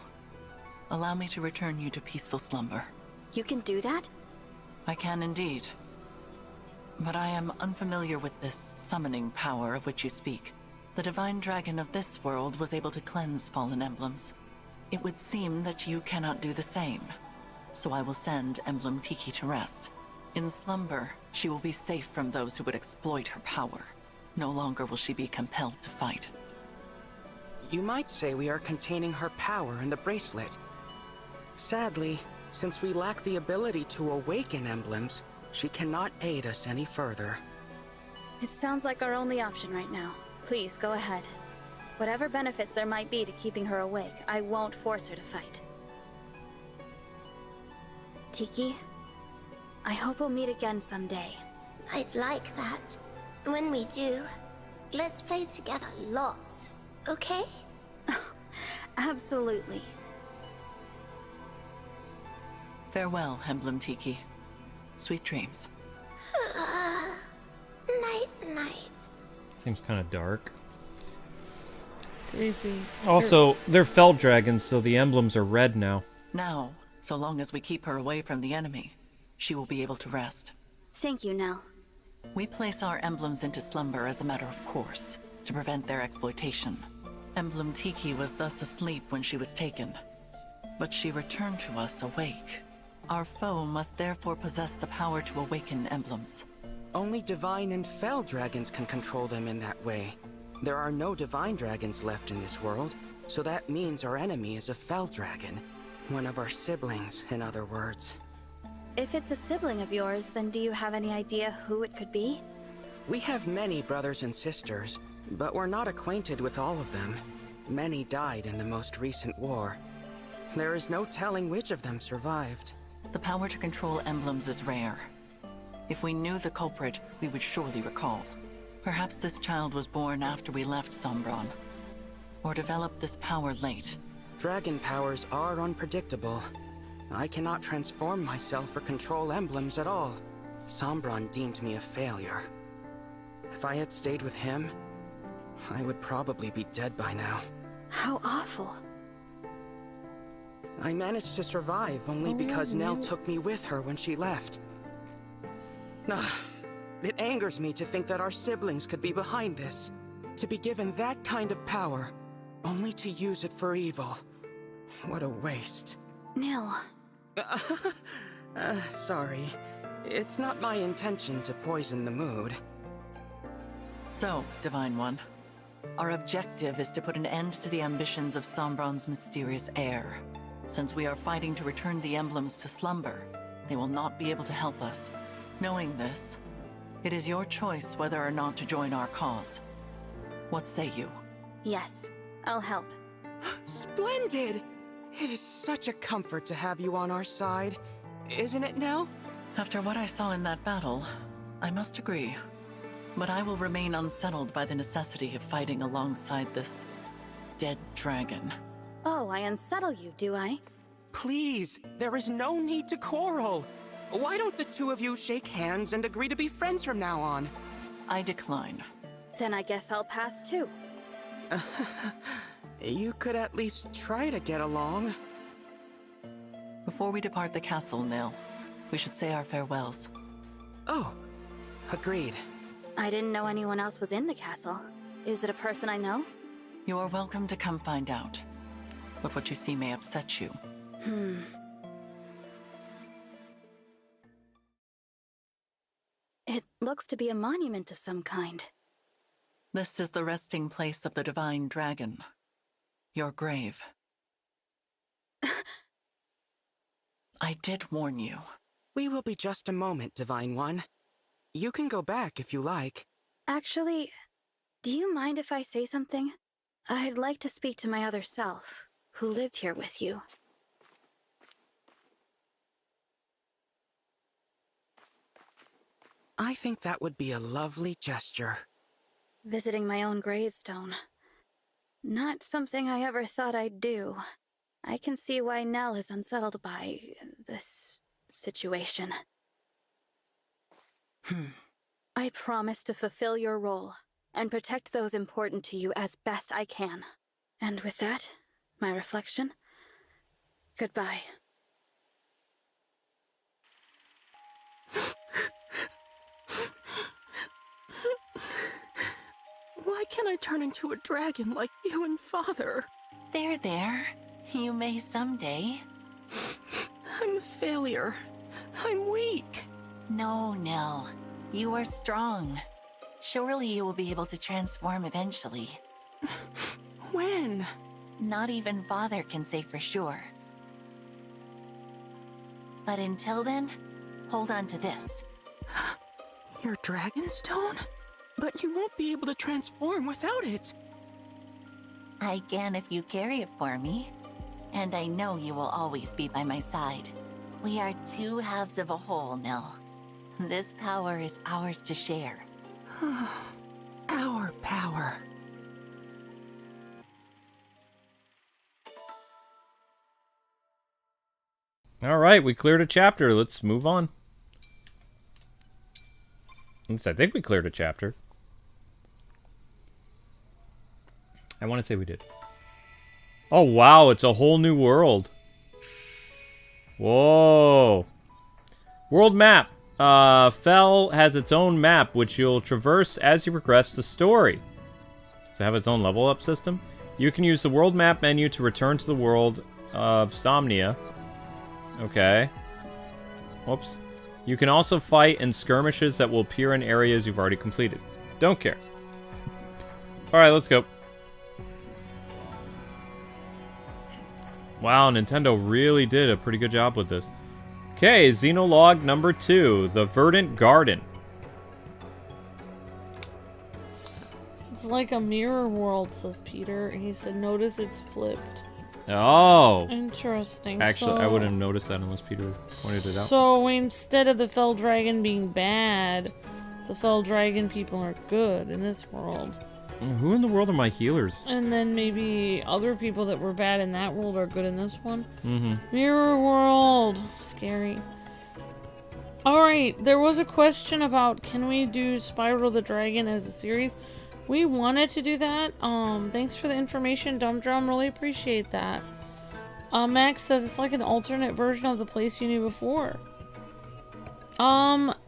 Allow me to return you to peaceful slumber. You can do that? I can indeed. But I am unfamiliar with this summoning power of which you speak. The divine dragon of this world was able to cleanse fallen emblems. It would seem that you cannot do the same. So I will send Emblem Tiki to rest. In slumber, she will be safe from those who would exploit her power. No longer will she be compelled to fight. You might say we are containing her power in the bracelet. Sadly, since we lack the ability to awaken emblems, she cannot aid us any further. It sounds like our only option right now. Please, go ahead. Whatever benefits there might be to keeping her awake, I won't force her to fight. Tiki, I hope we'll meet again someday. I'd like that. When we do, let's play together lots, okay? Absolutely. Farewell, Emblem Tiki. Sweet dreams. Night-night. Seems kind of dark. Creepy. Also, they're Fell dragons, so the emblems are red now. Now, so long as we keep her away from the enemy, she will be able to rest. Thank you, Nel. We place our emblems into slumber as a matter of course, to prevent their exploitation. Emblem Tiki was thus asleep when she was taken, but she returned to us awake. Our foe must therefore possess the power to awaken emblems. Only divine and fell dragons can control them in that way. There are no divine dragons left in this world, so that means our enemy is a fell dragon. One of our siblings, in other words. If it's a sibling of yours, then do you have any idea who it could be? We have many brothers and sisters, but we're not acquainted with all of them. Many died in the most recent war. There is no telling which of them survived. The power to control emblems is rare. If we knew the culprit, we would surely recall. Perhaps this child was born after we left Sombron, or developed this power late. Dragon powers are unpredictable. I cannot transform myself or control emblems at all. Sombron deemed me a failure. If I had stayed with him, I would probably be dead by now. How awful. I managed to survive only because Nel took me with her when she left. It angers me to think that our siblings could be behind this. To be given that kind of power, only to use it for evil. What a waste. Nil. Sorry. It's not my intention to poison the mood. So, Divine One, our objective is to put an end to the ambitions of Sombron's mysterious heir. Since we are fighting to return the emblems to slumber, they will not be able to help us. Knowing this, it is your choice whether or not to join our cause. What say you? Yes, I'll help. Splendid! It is such a comfort to have you on our side. Isn't it, Nel? After what I saw in that battle, I must agree. But I will remain unsettled by the necessity of fighting alongside this dead dragon. Oh, I unsettle you, do I? Please, there is no need to quarrel. Why don't the two of you shake hands and agree to be friends from now on? I decline. Then I guess I'll pass too. You could at least try to get along. Before we depart the castle, Nil, we should say our farewells. Oh, agreed. I didn't know anyone else was in the castle. Is it a person I know? You are welcome to come find out. But what you see may upset you. It looks to be a monument of some kind. This is the resting place of the divine dragon. Your grave. I did warn you. We will be just a moment, Divine One. You can go back if you like. Actually, do you mind if I say something? I'd like to speak to my other self, who lived here with you. I think that would be a lovely gesture. Visiting my own gravestone. Not something I ever thought I'd do. I can see why Nel is unsettled by this situation. I promise to fulfill your role and protect those important to you as best I can. And with that, my reflection, goodbye. Why can't I turn into a dragon like you and Father? There. You may someday. I'm a failure. I'm weak. No, Nil. You are strong. Surely you will be able to transform eventually. When? Not even Father can say for sure. But until then, hold on to this. Your Dragonstone? But you won't be able to transform without it. I can if you carry it for me. And I know you will always be by my side. We are two halves of a whole, Nil. This power is ours to share. Our power. All right, we cleared a chapter. Let's move on. At least I think we cleared a chapter. I want to say we did. Oh, wow, it's a whole new world. Whoa. World map. Fell has its own map, which you'll traverse as you progress the story. Does it have its own level up system? You can use the world map menu to return to the world of Somnia. Okay. Whoops. You can also fight in skirmishes that will appear in areas you've already completed. Don't care. Alright, let's go. Wow, Nintendo really did a pretty good job with this. Okay, Xenologue number 2, The Verdant Garden. It's like a mirror world, says Peter. He said, notice it's flipped. Oh. Interesting. Actually, so, I wouldn't have noticed that unless Peter pointed it out. So instead of the Fell Dragon being bad, the Fell Dragon people are good in this world. Who in the world are my healers? And then maybe other people that were bad in that world are good in this one. Mm-hmm. Mirror world. Scary. Alright, there was a question about can we do Spyro the Dragon as a series? We wanted to do that. Thanks for the information, Dumb Drum. Really appreciate that. Max says it's like an alternate version of the place you knew before.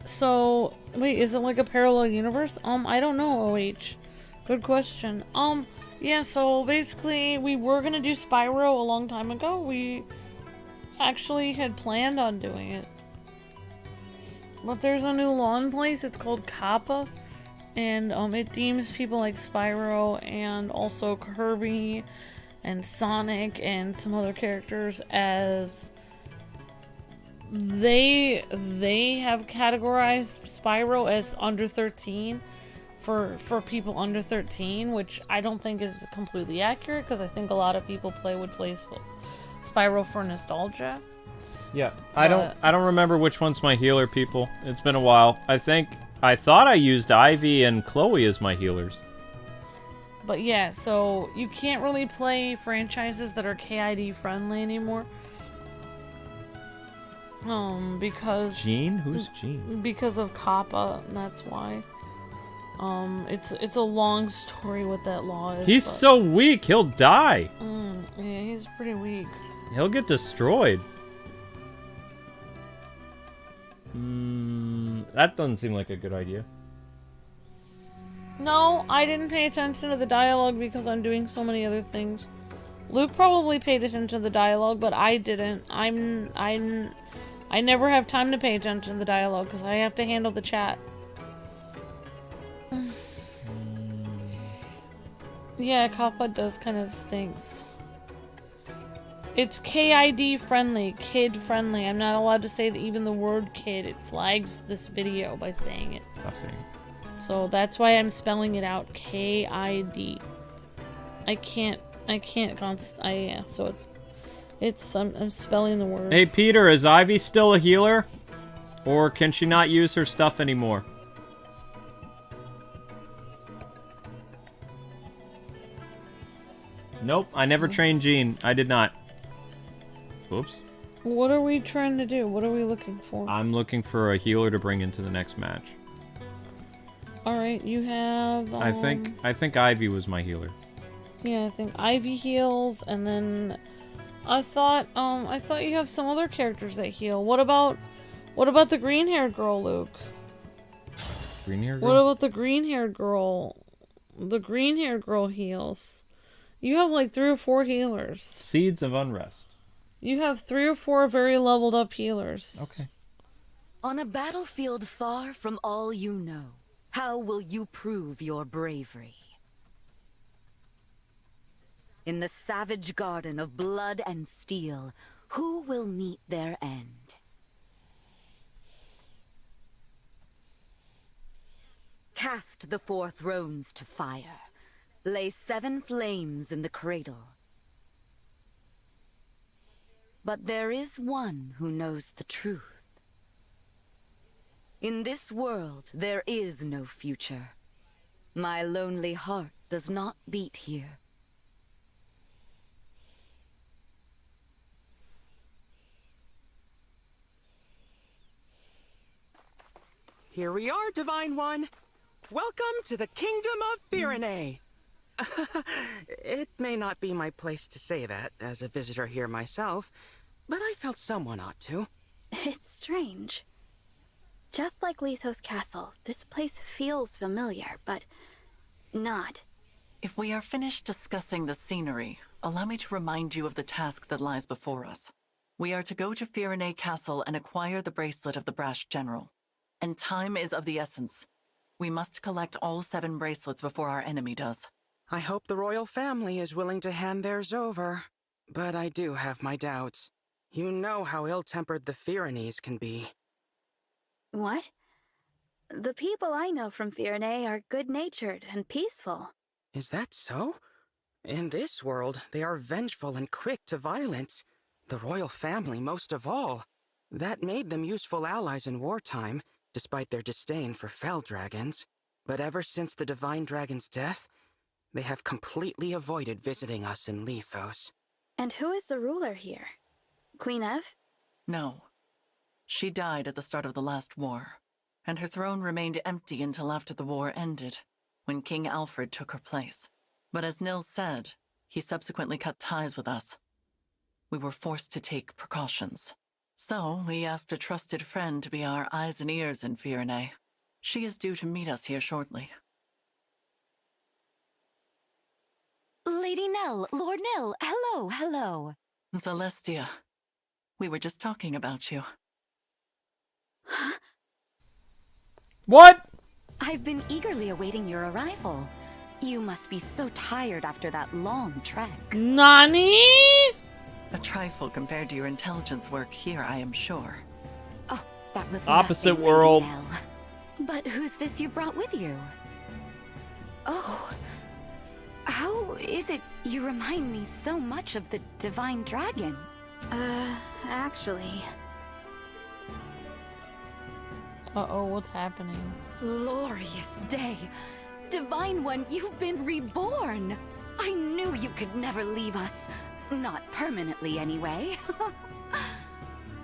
So wait, is it like a parallel universe? I don't know, OH. Good question. Yeah, so basically we were gonna do Spyro a long time ago. We actually had planned on doing it. But there's a new lawn place, it's called Kappa. And it deems people like Spyro and also Kirby and Sonic and some other characters as they have categorized Spyro as under 13 for people under 13, which I don't think is completely accurate because I think a lot of people would play Spyro for nostalgia. Yeah, I don't remember which one's my healer, people. It's been a while. I thought I used Ivy and Chloe as my healers. But yeah, so you can't really play franchises that are KID friendly anymore. Because... Jean? Who's Jean? Because of Kappa, that's why. It's a long story what that law is. He's so weak, he'll die. Yeah, he's pretty weak. He'll get destroyed. That doesn't seem like a good idea. No, I didn't pay attention to the dialogue because I'm doing so many other things. Luke probably paid attention to the dialogue, but I didn't. I never have time to pay attention to the dialogue because I have to handle the chat. Yeah, Kappa does kind of stinks. It's KID friendly, kid friendly. I'm not allowed to say even the word kid. It flags this video by saying it. Stop saying it. So that's why I'm spelling it out, KID. So I'm spelling the word. Hey Peter, is Ivy still a healer? Or can she not use her stuff anymore? Nope, I never trained Jean. I did not. Whoops. What are we trying to do? What are we looking for? I'm looking for a healer to bring into the next match. Alright, you have... I think Ivy was my healer. Yeah, I think Ivy heals, and then... I thought you have some other characters that heal. What about the green-haired girl, Luke? Green-haired girl? What about the green-haired girl? The green-haired girl heals. You have like 3 or 4 healers. Seeds of Unrest. You have 3 or 4 very leveled up healers. Okay. On a battlefield far from all you know, how will you prove your bravery? In the savage garden of blood and steel, who will meet their end? Cast the 4 thrones to fire. Lay 7 flames in the cradle. But there is one who knows the truth. In this world, there is no future. My lonely heart does not beat here. Here we are, Divine One. Welcome to the Kingdom of Firene. It may not be my place to say that, as a visitor here myself, but I felt someone ought to. It's strange. Just like Lethos Castle, this place feels familiar, but not. If we are finished discussing the scenery, allow me to remind you of the task that lies before us. We are to go to Firene Castle and acquire the bracelet of the Brash General. And time is of the essence. We must collect all 7 bracelets before our enemy does. I hope the royal family is willing to hand theirs over. But I do have my doubts. You know how ill-tempered the Firenes can be. What? The people I know from Firene are good-natured and peaceful. Is that so? In this world, they are vengeful and quick to violence. The royal family most of all. That made them useful allies in wartime, despite their disdain for fell dragons. But ever since the Divine Dragon's death, they have completely avoided visiting us in Lethos. And who is the ruler here? Queen Ev? No. She died at the start of the last war, and her throne remained empty until after the war ended, when King Alfred took her place. But as Nil said, he subsequently cut ties with us. We were forced to take precautions. So, we asked a trusted friend to be our eyes and ears in Firene. She is due to meet us here shortly. Lady Nel, Lord Nil, hello, hello. Celestia, we were just talking about you. What? I've been eagerly awaiting your arrival. You must be so tired after that long trek. Nani? A trifle compared to your intelligence work here, I am sure. Oh, that was opposite nothing, world. Lady Nel. But who's this you brought with you? Oh, how is it you remind me so much of the Divine Dragon? Actually... Uh-oh, what's happening? Glorious day. Divine One, you've been reborn. I knew you could never leave us. Not permanently, anyway.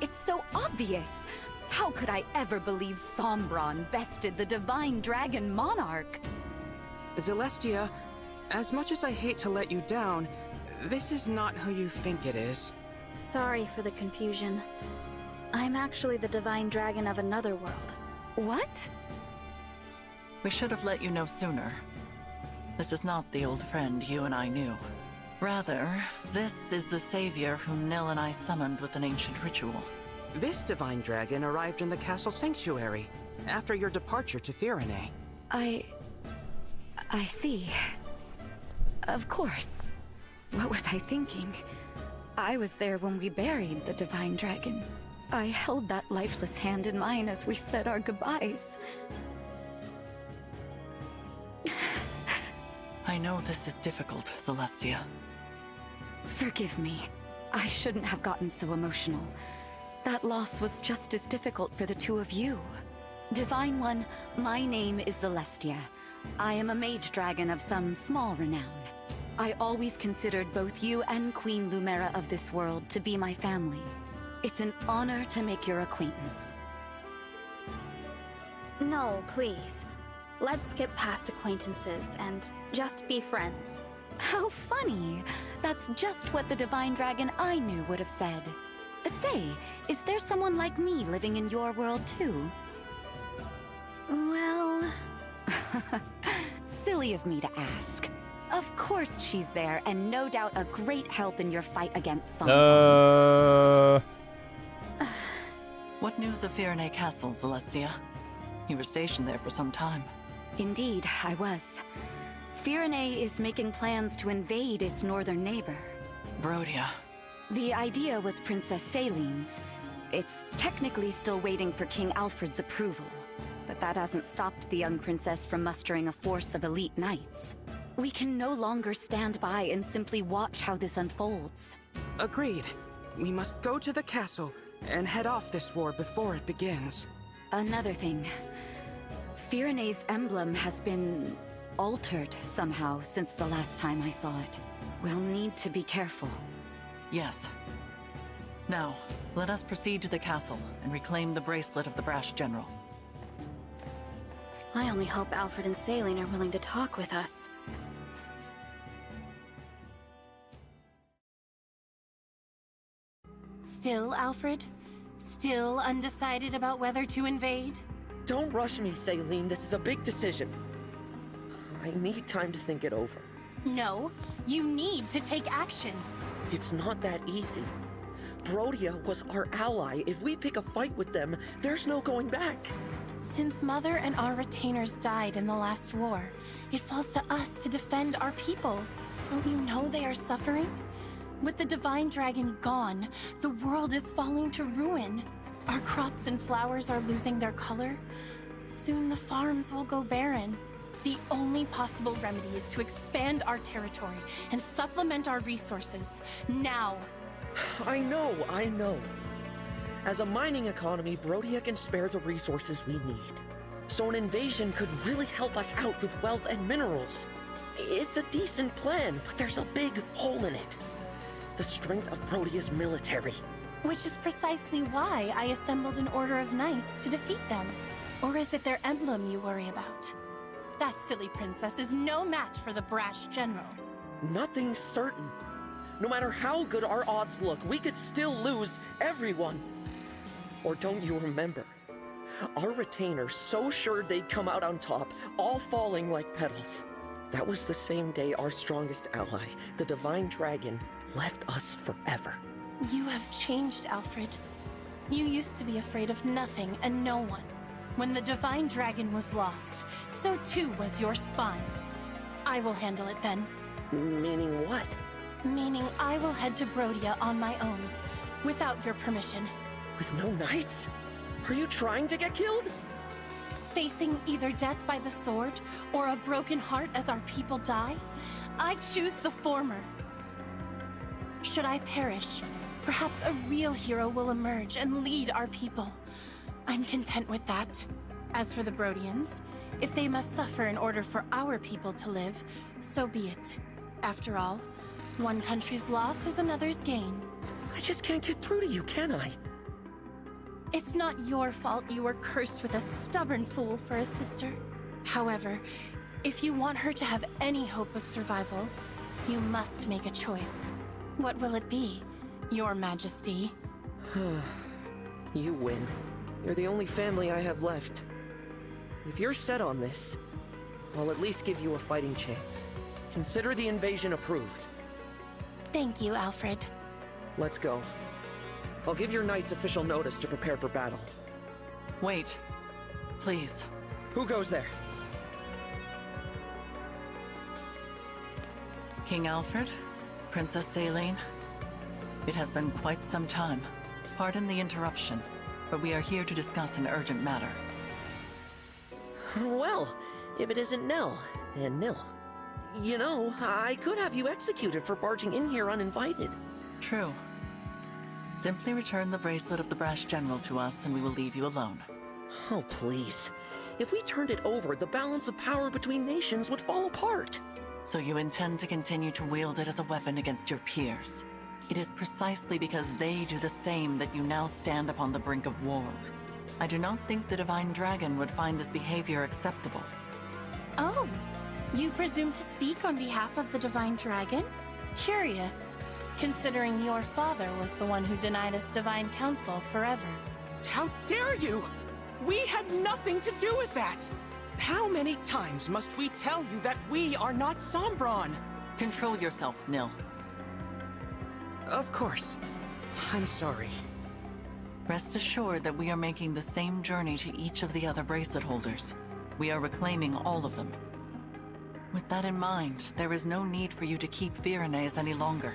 It's so obvious obvious. How could I ever believe Sombron bested the Divine Dragon Monarch? Celestia, as much as I hate to let you down, this is not who you think it is. Sorry for the confusion. I'm actually the Divine Dragon of another world. What? We should have let you know sooner. This is not the old friend you and I knew. Rather, this is the savior whom Nil and I summoned with an ancient ritual. This divine dragon arrived in the castle sanctuary after your departure to Firene. I see. Of course. What was I thinking? I was there when we buried the Divine Dragon. I held that lifeless hand in mine as we said our goodbyes. I know this is difficult, Celestia. Forgive me. I shouldn't have gotten so emotional. That loss was just as difficult for the two of you. Divine One, my name is Celestia. I am a mage dragon of some small renown. I always considered both you and Queen Lumera of this world to be my family. It's an honor to make your acquaintance. No, please. Let's skip past acquaintances and just be friends. How funny! That's just what the Divine Dragon I knew would have said. Say, is there someone like me living in your world too? Well... Silly of me to ask. Of course she's there, and no doubt a great help in your fight against someone. What news of Firene Castle, Celestia? You were stationed there for some time. Indeed, I was. Firene is making plans to invade its northern neighbor. Brodia. The idea was Princess Celine's. It's technically still waiting for King Alfred's approval, but that hasn't stopped the young princess from mustering a force of elite knights. We can no longer stand by and simply watch how this unfolds. Agreed. We must go to the castle and head off this war before it begins. Another thing. Firene's emblem has been altered somehow since the last time I saw it. We'll need to be careful. Yes. Now, let us proceed to the castle and reclaim the bracelet of the brash general. I only hope Alfred and Celine are willing to talk with us. Still, Alfred? Still undecided about whether to invade? Don't rush me, Celine. This is a big decision. I need time to think it over. No, you need to take action. It's not that easy. Brodia was our ally. If we pick a fight with them, there's no going back. Since Mother and our retainers died in the last war, it falls to us to defend our people. Don't you know they are suffering? With the Divine Dragon gone, the world is falling to ruin. Our crops and flowers are losing their color. Soon the farms will go barren. The only possible remedy is to expand our territory and supplement our resources, now. I know. As a mining economy, Brodia can spare the resources we need. So an invasion could really help us out with wealth and minerals. It's a decent plan, but there's a big hole in it. The strength of Brodia's military. Which is precisely why I assembled an order of knights to defeat them. Or is it their emblem you worry about? That silly princess is no match for the brash general. Nothing's certain. No matter how good our odds look, we could still lose everyone. Or don't you remember? Our retainers so sure they'd come out on top, all falling like petals. That was the same day our strongest ally, the Divine Dragon, left us forever. You have changed, Alfred. You used to be afraid of nothing and no one. When the Divine Dragon was lost, so too was your spine. I will handle it then. Meaning what? Meaning I will head to Brodia on my own, without your permission. With no knights? Are you trying to get killed? Facing either death by the sword, or a broken heart as our people die, I choose the former. Should I perish, perhaps a real hero will emerge and lead our people. I'm content with that. As for the Brodians, if they must suffer in order for our people to live, so be it. After all, one country's loss is another's gain. I just can't get through to you, can I? It's not your fault you were cursed with a stubborn fool for a sister. However, if you want her to have any hope of survival, you must make a choice. What will it be, Your Majesty? You win. You're the only family I have left. If you're set on this, I'll at least give you a fighting chance. Consider the invasion approved. Thank you, Alfred. Let's go. I'll give your knights official notice to prepare for battle. Wait. Please. Who goes there? King Alfred? Princess Selene? It has been quite some time. Pardon the interruption, but we are here to discuss an urgent matter. Well, if it isn't Nel and Nil. You know, I could have you executed for barging in here uninvited. True. Simply return the bracelet of the brash general to us and we will leave you alone. Oh, please. If we turned it over, the balance of power between nations would fall apart. So you intend to continue to wield it as a weapon against your peers. It is precisely because they do the same that you now stand upon the brink of war. I do not think the Divine Dragon would find this behavior acceptable. Oh, you presume to speak on behalf of the Divine Dragon? Curious, considering your father was the one who denied us Divine Counsel forever. How dare you! We had nothing to do with that! How many times must we tell you that we are not Sombron? Control yourself, Nil. Of course. I'm sorry. Rest assured that we are making the same journey to each of the other bracelet holders. We are reclaiming all of them. With that in mind, there is no need for you to keep Firenaise any longer.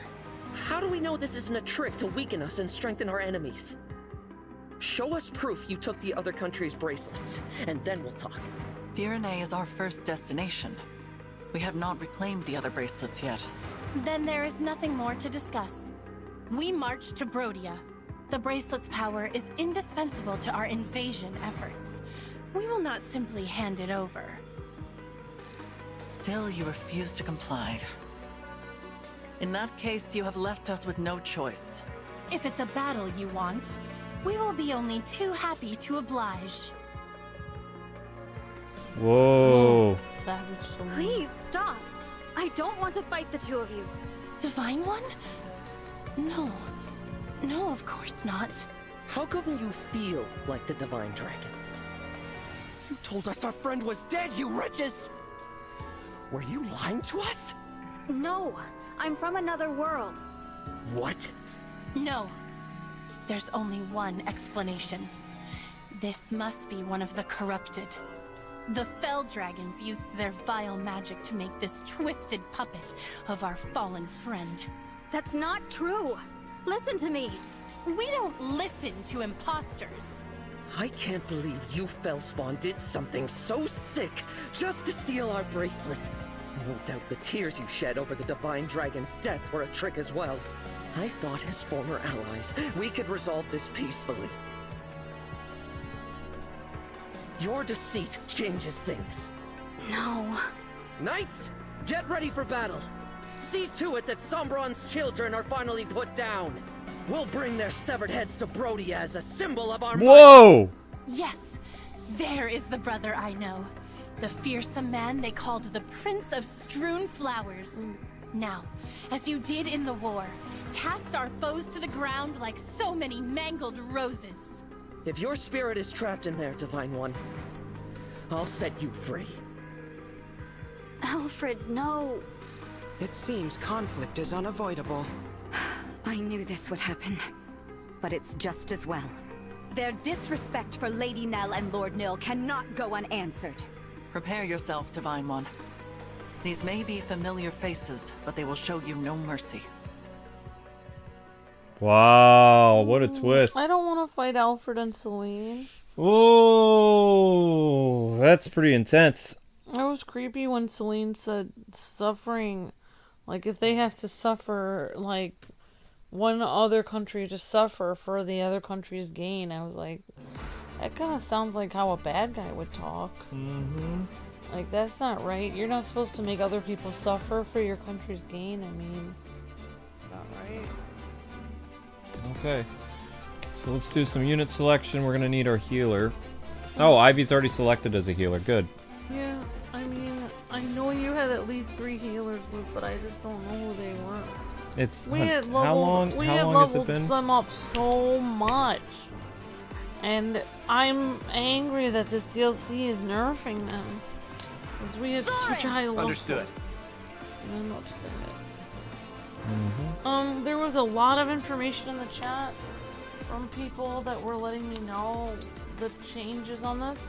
How do we know this isn't a trick to weaken us and strengthen our enemies? Show us proof you took the other country's bracelets, and then we'll talk. Firenaise is our first destination. We have not reclaimed the other bracelets yet. Then there is nothing more to discuss. We march to Brodia. The bracelet's power is indispensable to our invasion efforts. We will not simply hand it over. Still, you refuse to comply. In that case, you have left us with no choice. If it's a battle you want, we will be only too happy to oblige. Whoa. Savage Selene. Please stop. I don't want to fight the two of you. Divine One? No. No, of course not. How come you feel like the Divine Dragon? You told us our friend was dead, you wretches! Were you lying to us? No, I'm from another world. What? No. There's only one explanation. This must be one of the corrupted. The Fell Dragons used their vile magic to make this twisted puppet of our fallen friend. That's not true. Listen to me. We don't listen to imposters. I can't believe you Fellspawn did something so sick just to steal our bracelet. No doubt the tears you shed over the Divine Dragon's death were a trick as well. I thought as former allies, we could resolve this peacefully. Your deceit changes things. No. Knights, get ready for battle. See to it that Sombron's children are finally put down. We'll bring their severed heads to Brodia as a symbol of our Whoa! Yes, there is the brother I know. The fearsome man they called the Prince of Strewn Flowers. Now, as you did in the war, cast our foes to the ground like so many mangled roses. If your spirit is trapped in there, Divine One, I'll set you free. Alfred, no. It seems conflict is unavoidable. I knew this would happen, but it's just as well. Their disrespect for Lady Nel and Lord Nil cannot go unanswered. Prepare yourself, Divine One. These may be familiar faces, but they will show you no mercy. Wow, what a twist. I don't want to fight Alfred and Selene. Oh, that's pretty intense. It was creepy when Selene said suffering. Like, if they have to suffer, like, one other country to suffer for the other country's gain, I was like, that kind of sounds like how a bad guy would talk. Mm-hmm. Like, that's not right. You're not supposed to make other people suffer for your country's gain. I mean, it's not right. Okay. So let's do some unit selection. We're gonna need our healer. Oh, Ivy's already selected as a healer. Good. Yeah, I mean, I know you had at least 3 healers, Luke, but I just don't know who they were. It's How long has it been? Them up so much, and I'm angry that this DLC is nerfing them. Because we had such high level. Understood. And I'm upset. There was a lot of information in the chat from people that were letting me know the changes on this.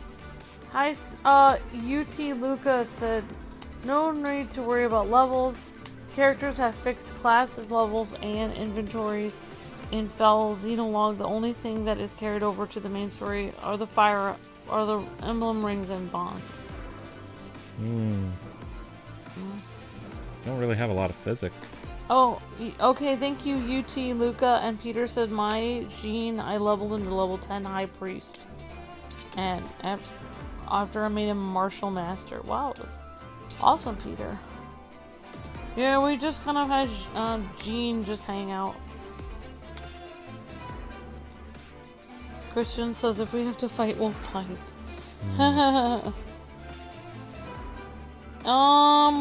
Hi, UT Luca said, no need to worry about levels. Characters have fixed classes, levels, and inventories. In Fell Xenologe, the only thing that is carried over to the main story are the Emblem Rings and bonds. Don't really have a lot of physics. Oh, okay, thank you, UT Luca. And Peter said, my Jean, I leveled into level 10 High Priest. And after I made him Martial Master. Wow, that's awesome, Peter. Yeah, we just kind of had Jean just hang out. Christian says, if we have to fight, we'll fight.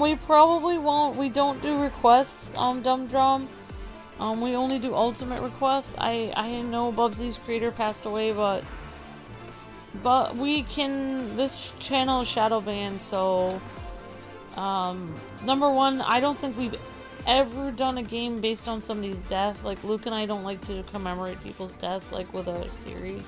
We probably won't. We don't do requests, Dum Drum. We only do ultimate requests. I know Bubsy's creator passed away, but we can, this channel is shadow banned, so number one, I don't think we've ever done a game based on somebody's death. Like, Luke and I don't like to commemorate people's deaths, like, with a series.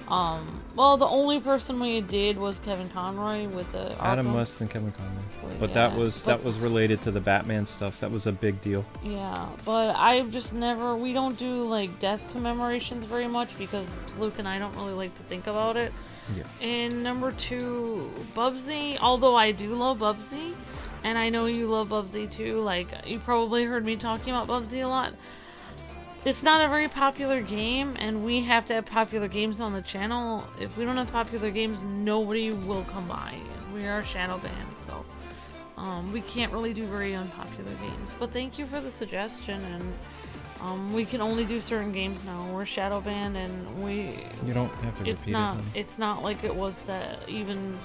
Well, the only person we did was Kevin Conroy with the Adam Arkham. West and Kevin Conroy. But yeah, that was related to the Batman stuff. That was a big deal. Yeah, but I've just never, we don't do, like, death commemorations very much because Luke and I don't really like to think about it. Yeah. And number two, Bubsy, although I do love Bubsy, and I know you love Bubsy too, like, you probably heard me talking about Bubsy a lot. It's not a very popular game, and we have to have popular games on the channel. If we don't have popular games, nobody will come by. We are shadow banned, so we can't really do very unpopular games. But thank you for the suggestion, and we can only do certain games now. We're shadow banned, and You don't have to repeat it. It's not like it was that even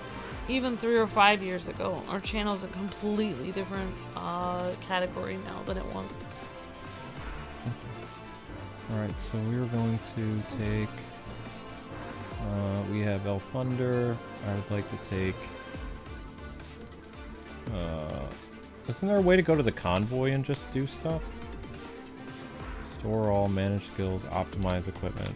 3 or 5 years ago. Our channel's a completely different category now than it was. Thank you. Alright, so we're going to take... we have El Thunder. I would like to take... isn't there a way to go to the convoy and just do stuff? Store all, manage skills, optimize equipment.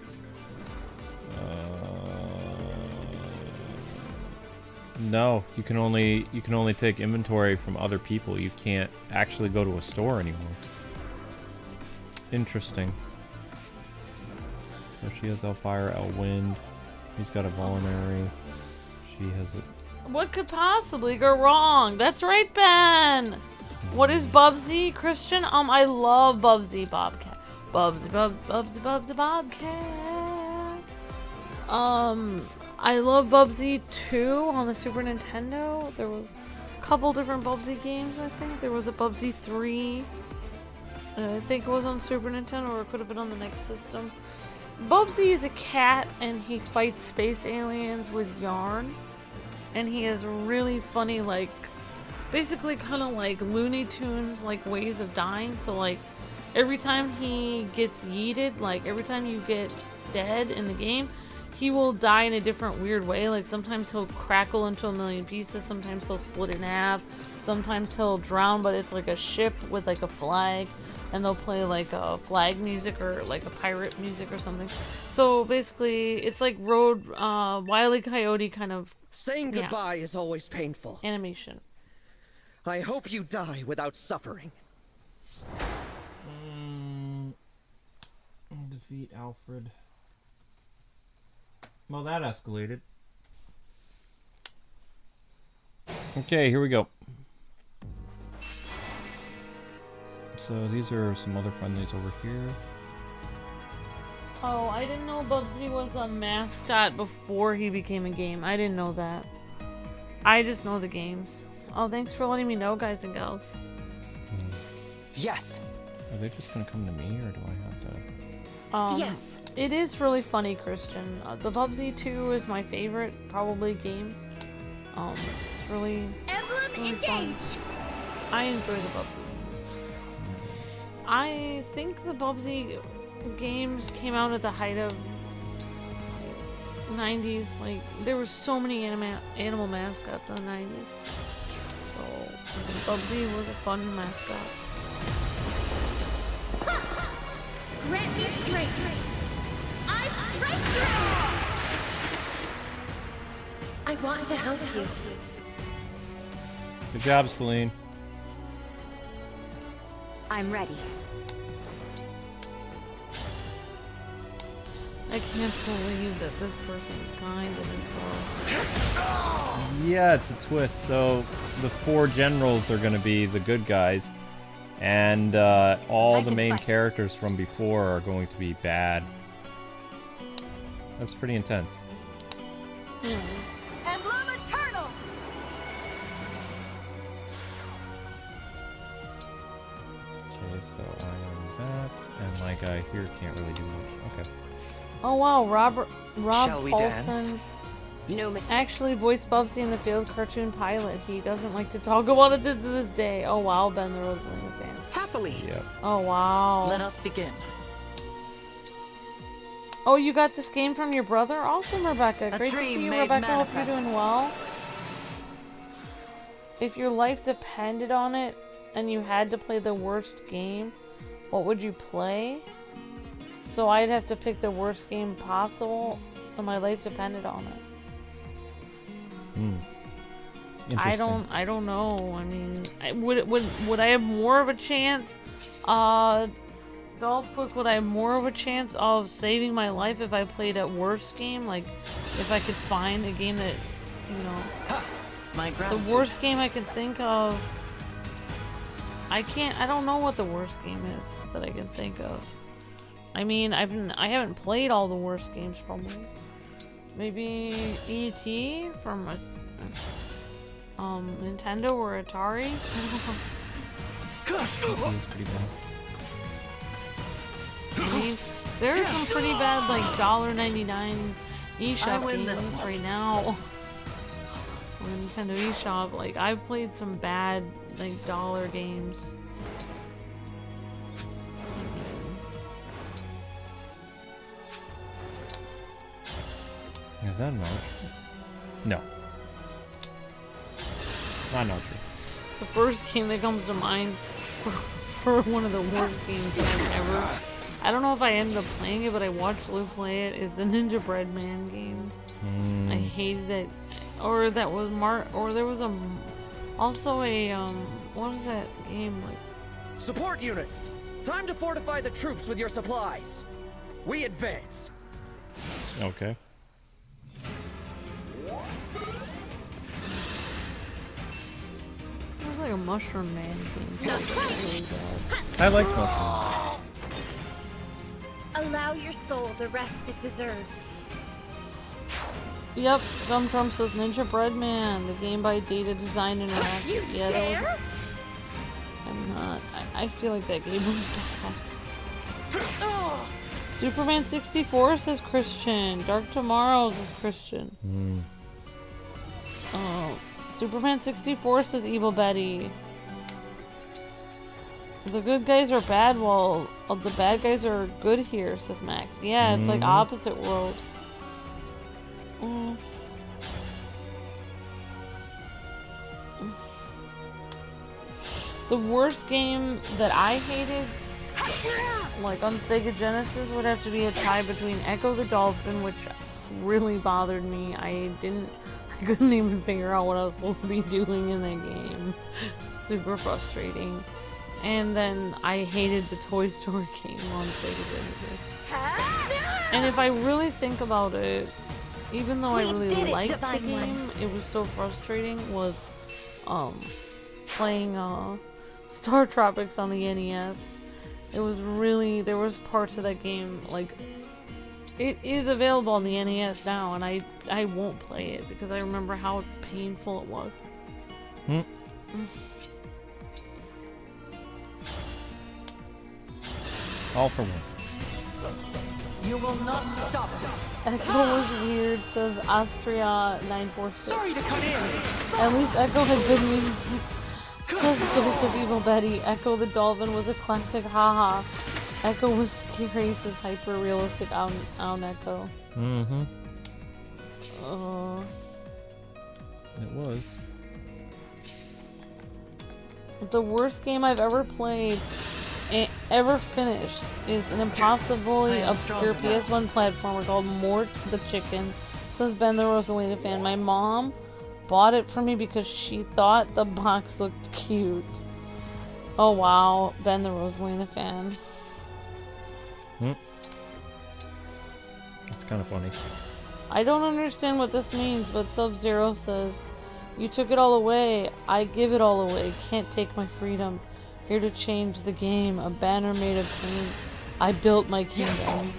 No, you can only take inventory from other people. You can't actually go to a store anymore. Interesting. So she has Elfire, Elwind. He's got a Vulnerary. She has a... What could possibly go wrong? That's right, Ben! What is Bubsy, Christian? I love Bubsy Bobcat. Bubsy Bobcat. I love Bubsy 2 on the Super Nintendo. There was a couple different Bubsy games, I think. There was a Bubsy 3. I think it was on Super Nintendo, or it could have been on the next system. Bubsy is a cat, and he fights space aliens with yarn. And he has really funny, like, basically kind of like Looney Tunes, like, ways of dying. So, like, every time he gets yeeted, like, every time you get dead in the game, he will die in a different weird way. Like, sometimes he'll crackle into a million pieces, sometimes he'll split in half, sometimes he'll drown, but it's like a ship with, like, a flag. And they'll play like a flag music or like a pirate music or something. So basically, it's like Wile E. Coyote kind of... Saying goodbye is always painful. Animation. I hope you die without suffering. Defeat Alfred. Well, that escalated. Okay, here we go. So these are some other friendlies over here. Oh, I didn't know Bubsy was a mascot before he became a game. I didn't know that. I just know the games. Oh, thanks for letting me know, guys and gals. Yes. Are they just gonna come to me, or do I have to... Yes. It is really funny, Christian. The Bubsy 2 is my favorite, probably, game. It's really, really fun. I enjoy the Bubsy games. I think the Bubsy games came out at the height of 90s. Like, there were so many animal mascots in the 90s. So, I think Bubsy was a fun mascot. Grant me strength. I strike you! I want to help you. Good job, Celine. I'm ready. I can't believe that this person is kind and is well. Yeah, it's a twist. So the 4 generals are going to be the good guys, and all the main characters from before are going to be bad. That's pretty intense. Emblem Eternal! Okay, so I am that, and my guy here can't really do much. Okay. Oh wow, Rob Shall we Paulson dance? No mistakes. actually voiced Bubsy in the Field cartoon pilot. He doesn't like to talk about it to this day. Oh wow, Ben the Rosalina fan. Happily. Yep. Oh wow. Let us begin. Oh, you got this game from your brother? Awesome, Rebecca. Great to see you, Rebecca. Hope you're doing well. If your life depended on it and you had to play the worst game, what would you play? So I'd have to pick the worst game possible, and my life depended on it. I don't know. I mean, would I have more of a chance? Golf book, would I have more of a chance of saving my life if I played at worst game? Like, if I could find a game that, you know, the worst game I can think of. I don't know what the worst game is that I can think of. I mean, I haven't played all the worst games probably. Maybe E.T. from Nintendo or Atari. He's pretty bad. I mean, there are some pretty bad like $1.99 eShop games right now on Nintendo eShop. Like, I've played some bad like dollar games. Is that an archer? No. Not an archer. The first game that comes to mind for one of the worst games ever. I don't know if I ended up playing it, but I watched Lou play it. Is the Ninja Bread Man game. I hated it. Or that was there was also a what is that game like? Support units! Time to fortify the troops with your supplies. We advance. Okay. It was like a Mushroom Man game. I like mushrooms. Allow your soul the rest it deserves. Yep, Dumb Trump says Ninja Bread Man, the game by Data Design Interactive. Yeah, that was. I'm not. I feel like that game was bad. Superman 64 says Christian. Dark Tomorrow says Christian. Oh, Superman 64 says Evil Betty. The good guys are bad while the bad guys are good here, says Max. Yeah, it's like opposite world. The worst game that I hated, like on Sega Genesis, would have to be a tie between Echo the Dolphin, which really bothered me. I couldn't even figure out what I was supposed to be doing in that game. Super frustrating. And then I hated the Toy Story game on Sega Genesis. And if I really think about it, even though I really liked the game, it was so frustrating, was playing Star Tropics on the NES. It was really, there was parts of that game, like, it is available on the NES now, and I won't play it because I remember how painful it was. All for one. You will not stop me. Echo was weird, says Astria946. Sorry to cut in. At least Echo had good music. Says Ghost of Evil Betty. Echo the Dolphin was a classic, haha. Echo was scary, says hyper realistic on Echo. Mm-hmm. It was. The worst game I've ever played, ever finished, is an impossibly obscure PS1 platformer called Mort the Chicken. Says Ben the Rosalina fan. My mom bought it for me because she thought the box looked cute. Oh wow, Ben the Rosalina fan. It's kind of funny. I don't understand what this means, but Sub-Zero says, you took it all away. I give it all away. Can't take my freedom. Here to change the game. A banner made of paint. I built my kingdom.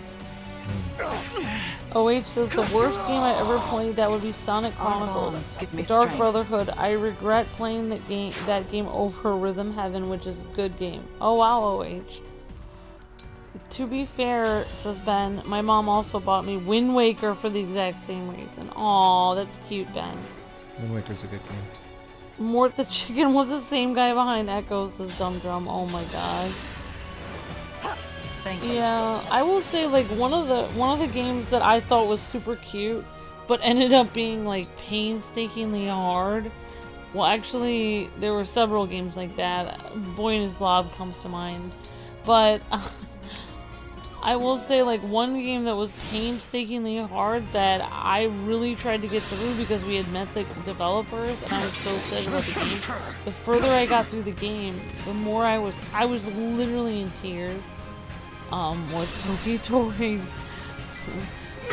OH says the worst game I ever played, that would be Sonic Chronicles. The Dark Brotherhood. I regret playing that game over Rhythm Heaven, which is a good game. Oh wow, OH. To be fair, says Ben, my mom also bought me Wind Waker for the exact same reason. Aw, that's cute, Ben. Wind Waker's a good game. Mort the Chicken was the same guy behind Echoes, says Dumb Drum. Oh my god. Thank you. Yeah, I will say, like, one of the games that I thought was super cute, but ended up being like painstakingly hard. Well, actually, there were several games like that. Boy and His Blob comes to mind, but I will say, like, one game that was painstakingly hard that I really tried to get through because we had met the developers and I was so excited about the game. The further I got through the game, the more I was literally in tears. Was Toki Tori.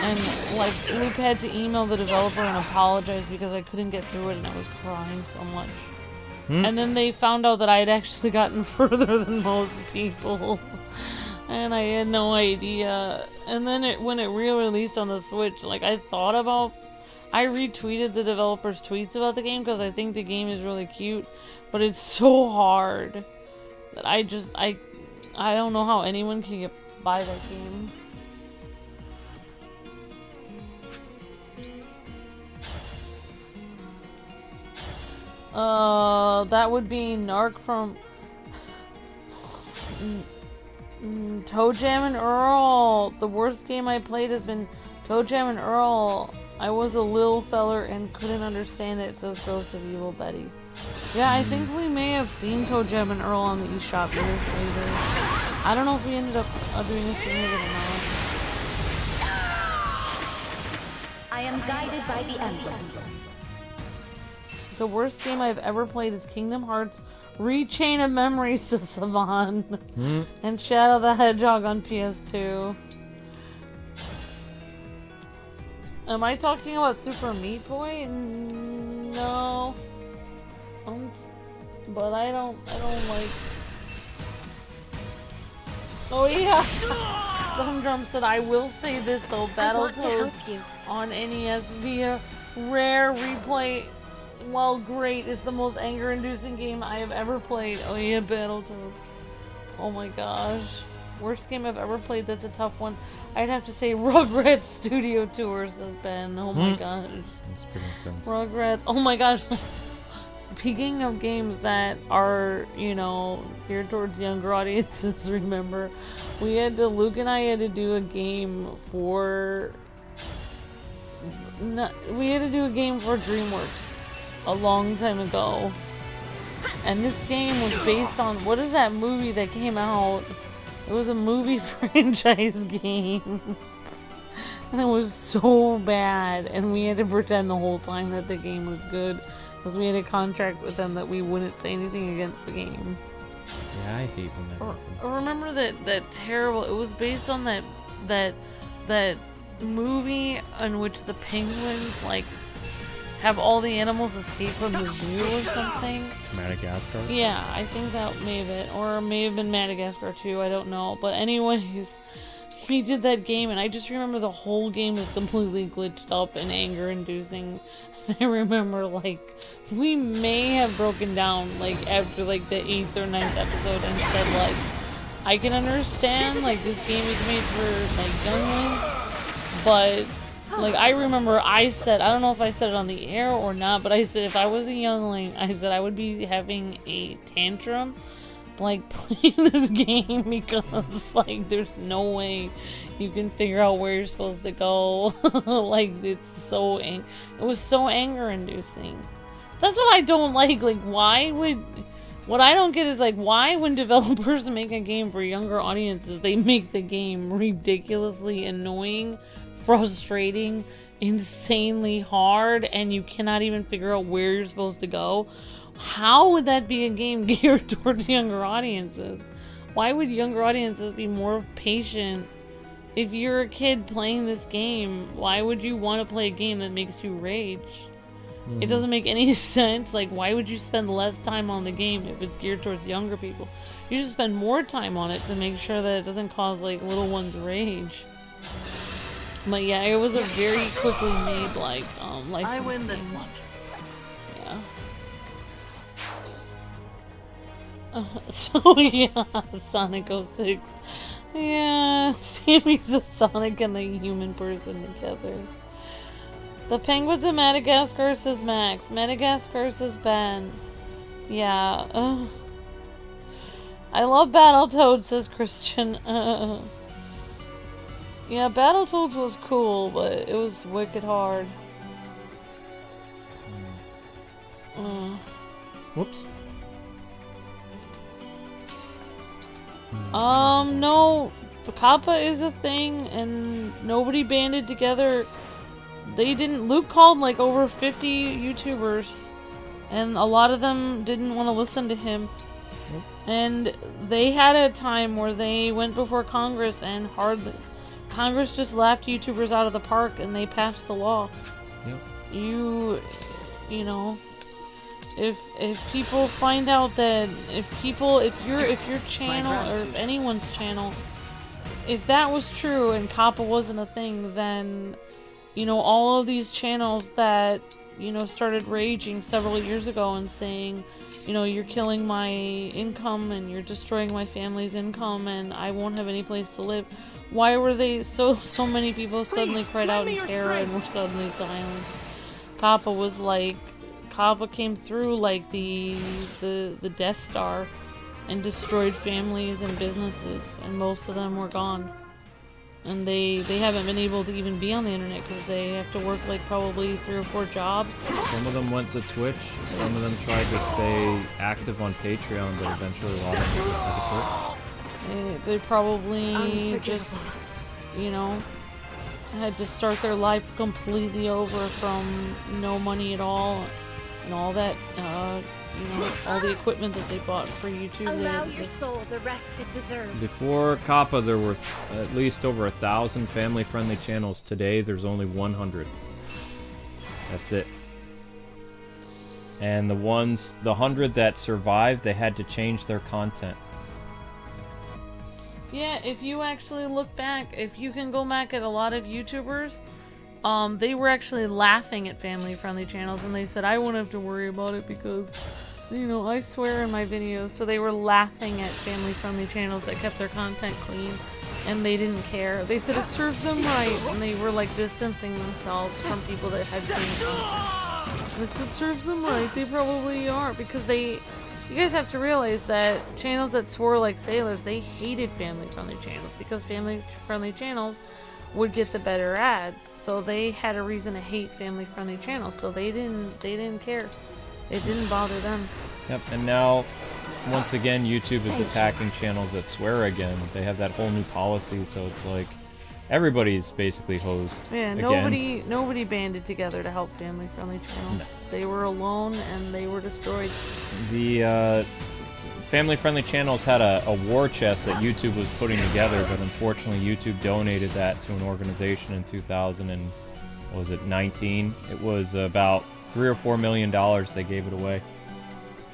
And, like, Luke had to email the developer and apologize because I couldn't get through it and I was crying so much. And then they found out that I had actually gotten further than most people. And I had no idea. And then when it re-released on the Switch, like, I retweeted the developer's tweets about the game because I think the game is really cute, but it's so hard that I don't know how anyone can get by that game. That would be Narc from Toe Jam and Earl. The worst game I played has been Toe Jam and Earl. I was a little feller and couldn't understand it, says Ghost of Evil Betty. Yeah, I think we may have seen Toe Jam and Earl on the eShop years later. I don't know if we ended up doing a stream of it or not. I am guided by the emblems. The worst game I've ever played is Kingdom Hearts Rechain of Memories, to Savan. And Shadow the Hedgehog on PS2. Am I talking about Super Meat Boy? No. But I don't like... Oh yeah! Drum said, I will say this though, Battletoads on NES via rare replay, while great, is the most anger-inducing game I have ever played. Oh yeah, Battletoads. Oh my gosh. Worst game I've ever played, that's a tough one. I'd have to say Rugrats Studio Tour, says Ben. Oh my gosh. That's pretty intense. Rugrats. Oh my gosh. Speaking of games that are, you know, geared towards younger audiences, remember, Luke and I had to do a game for DreamWorks a long time ago. And this game was based on, what is that movie that came out? It was a movie franchise game. And it was so bad. And we had to pretend the whole time that the game was good. Because we had a contract with them that we wouldn't say anything against the game. Yeah, I hate when that happens. Remember that terrible... It was based on that movie in which the penguins, like, have all the animals escape from the zoo or something. Madagascar? Yeah, I think that may have been. Or it may have been Madagascar too, I don't know. But anyways, we did that game and I just remember the whole game was completely glitched up and anger-inducing. I remember, like, we may have broken down, like, after, like, the 8th or 9th episode and said, like, I can understand, like, this game is made for, like, younglings, but, like, I remember I said, I don't know if I said it on the air or not, but I said if I was a youngling, I said I would be having a tantrum, like, playing this game because, like, there's no way you can figure out where you're supposed to go. Like, it's so, it was so anger-inducing. That's what I don't like, why would... What I don't get is, like, why when developers make a game for younger audiences, they make the game ridiculously annoying, frustrating, insanely hard, and you cannot even figure out where you're supposed to go? How would that be a game geared towards younger audiences? Why would younger audiences be more patient? If you're a kid playing this game, why would you want to play a game that makes you rage? It doesn't make any sense. Like, why would you spend less time on the game if it's geared towards younger people? You should spend more time on it to make sure that it doesn't cause, like, little ones rage. But yeah, it was a very quickly made, like, license I win game. this one. Yeah. So yeah, Sonic 06. Yeah, Sammy's a Sonic and a human person together. The penguins in Madagascar says Max. Madagascar says Ben. Yeah. I love Battletoads, says Christian. Yeah, Battletoads was cool, but it was wicked hard. Whoops. No. Kappa is a thing, and nobody banded together. They didn't. Luke called like over 50 YouTubers, and a lot of them didn't want to listen to him. Nope. And they had a time where they went before Congress, and Congress just laughed YouTubers out of the park, and they passed the law. Yep. You know, if people find out that if your channel or if anyone's channel, if that was true and Kappa wasn't a thing, then you know, all of these channels that, you know, started raging several years ago and saying, you know, you're killing my income and you're destroying my family's income and I won't have any place to live. Why were they so many people suddenly cried out in terror and were suddenly silenced? Kappa came through like the Death Star and destroyed families and businesses, and most of them were gone. And they haven't been able to even be on the internet because they have to work like probably 3 or 4 jobs. Some of them went to Twitch, some of them tried to stay active on Patreon, but eventually lost it. They probably just, you know, had to start their life completely over from no money at all, and all that, you know, all the equipment that they bought for YouTube. Allow your soul the rest it deserves. Before Kappa, there were at least over 1,000 family-friendly channels. Today, there's only 100. That's it. And the 100 that survived, they had to change their content. Yeah, if you actually look back, if you can go back at a lot of YouTubers, they were actually laughing at family-friendly channels, and they said, I won't have to worry about it because, you know, I swear in my videos. So they were laughing at family-friendly channels that kept their content clean, and they didn't care. They said it serves them right, and they were, like, distancing themselves from people that had clean content. And they said it serves them right. They probably are, because you guys have to realize that channels that swore like sailors, they hated family-friendly channels, because family-friendly channels would get the better ads, so they had a reason to hate family-friendly channels, so they didn't care. It didn't bother them. Yep, and now, once again, YouTube is attacking channels that swear again. They have that whole new policy, so it's like, everybody's basically hosed. Yeah, again. nobody banded together to help family-friendly channels. No. They were alone, and they were destroyed. The, family-friendly channels had a war chest that YouTube was putting together, but unfortunately YouTube donated that to an organization in 2019. It was about $3 or $4 million they gave it away.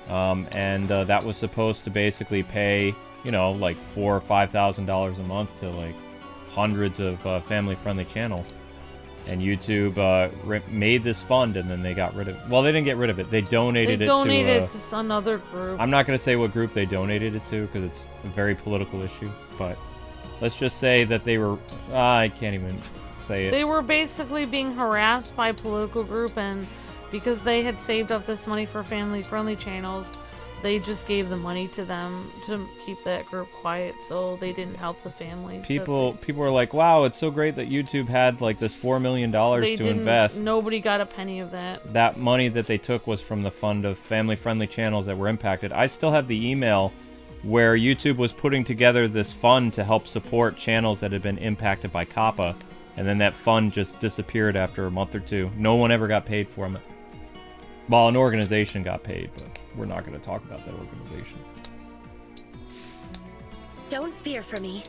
And that was supposed to basically pay, you know, like $4,000 or $5,000 a month to like hundreds of family-friendly channels. And YouTube made this fund, and then they got rid of it. Well, they didn't get rid of it. They donated it to... They donated it to another group. I'm not going to say what group they donated it to, because it's a very political issue. But let's just say that they were... I can't even say it. They were basically being harassed by a political group, and because they had saved up this money for family-friendly channels, they just gave the money to them to keep that group quiet, so they didn't help the families. People were like, wow, it's so great that YouTube had like this $4 million to invest. Nobody got a penny of that. That money that they took was from the fund of family-friendly channels that were impacted. I still have the email where YouTube was putting together this fund to help support channels that had been impacted by COPPA, and then that fund just disappeared after a month or two. No one ever got paid from it. Well, an organization got paid, but we're not going to talk about that organization. Don't fear for me.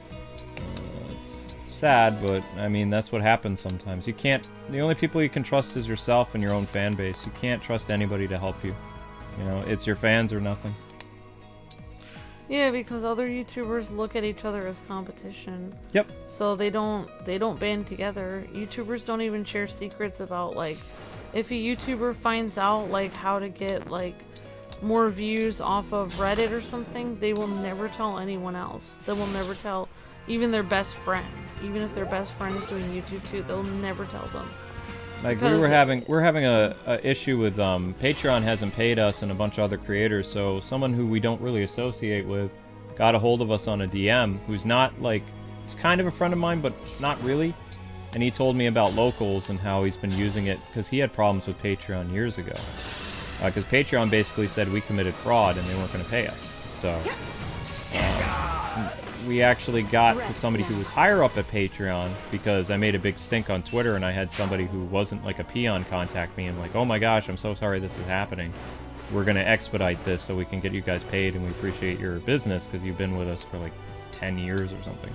It's sad, but I mean, that's what happens sometimes. You can't... The only people you can trust is yourself and your own fan base. You can't trust anybody to help you. You know, it's your fans or nothing. Yeah, because other YouTubers look at each other as competition. Yep. So they don't band together. YouTubers don't even share secrets about, like, if a YouTuber finds out, like, how to get, like, more views off of Reddit or something, they will never tell anyone else. They will never tell even their best friend. Even if their best friend is doing YouTube too, they'll never tell them. Like, we're having a issue with Patreon hasn't paid us and a bunch of other creators, so someone who we don't really associate with got a hold of us on a DM who's not, like, he's kind of a friend of mine, but not really. And he told me about locals and how he's been using it because he had problems with Patreon years ago. Because Patreon basically said we committed fraud and they weren't going to pay us. So we actually got to somebody who was higher up at Patreon because I made a big stink on Twitter and I had somebody who wasn't like a peon contact me and like, oh my gosh, I'm so sorry this is happening. We're going to expedite this so we can get you guys paid and we appreciate your business because you've been with us for like 10 years or something.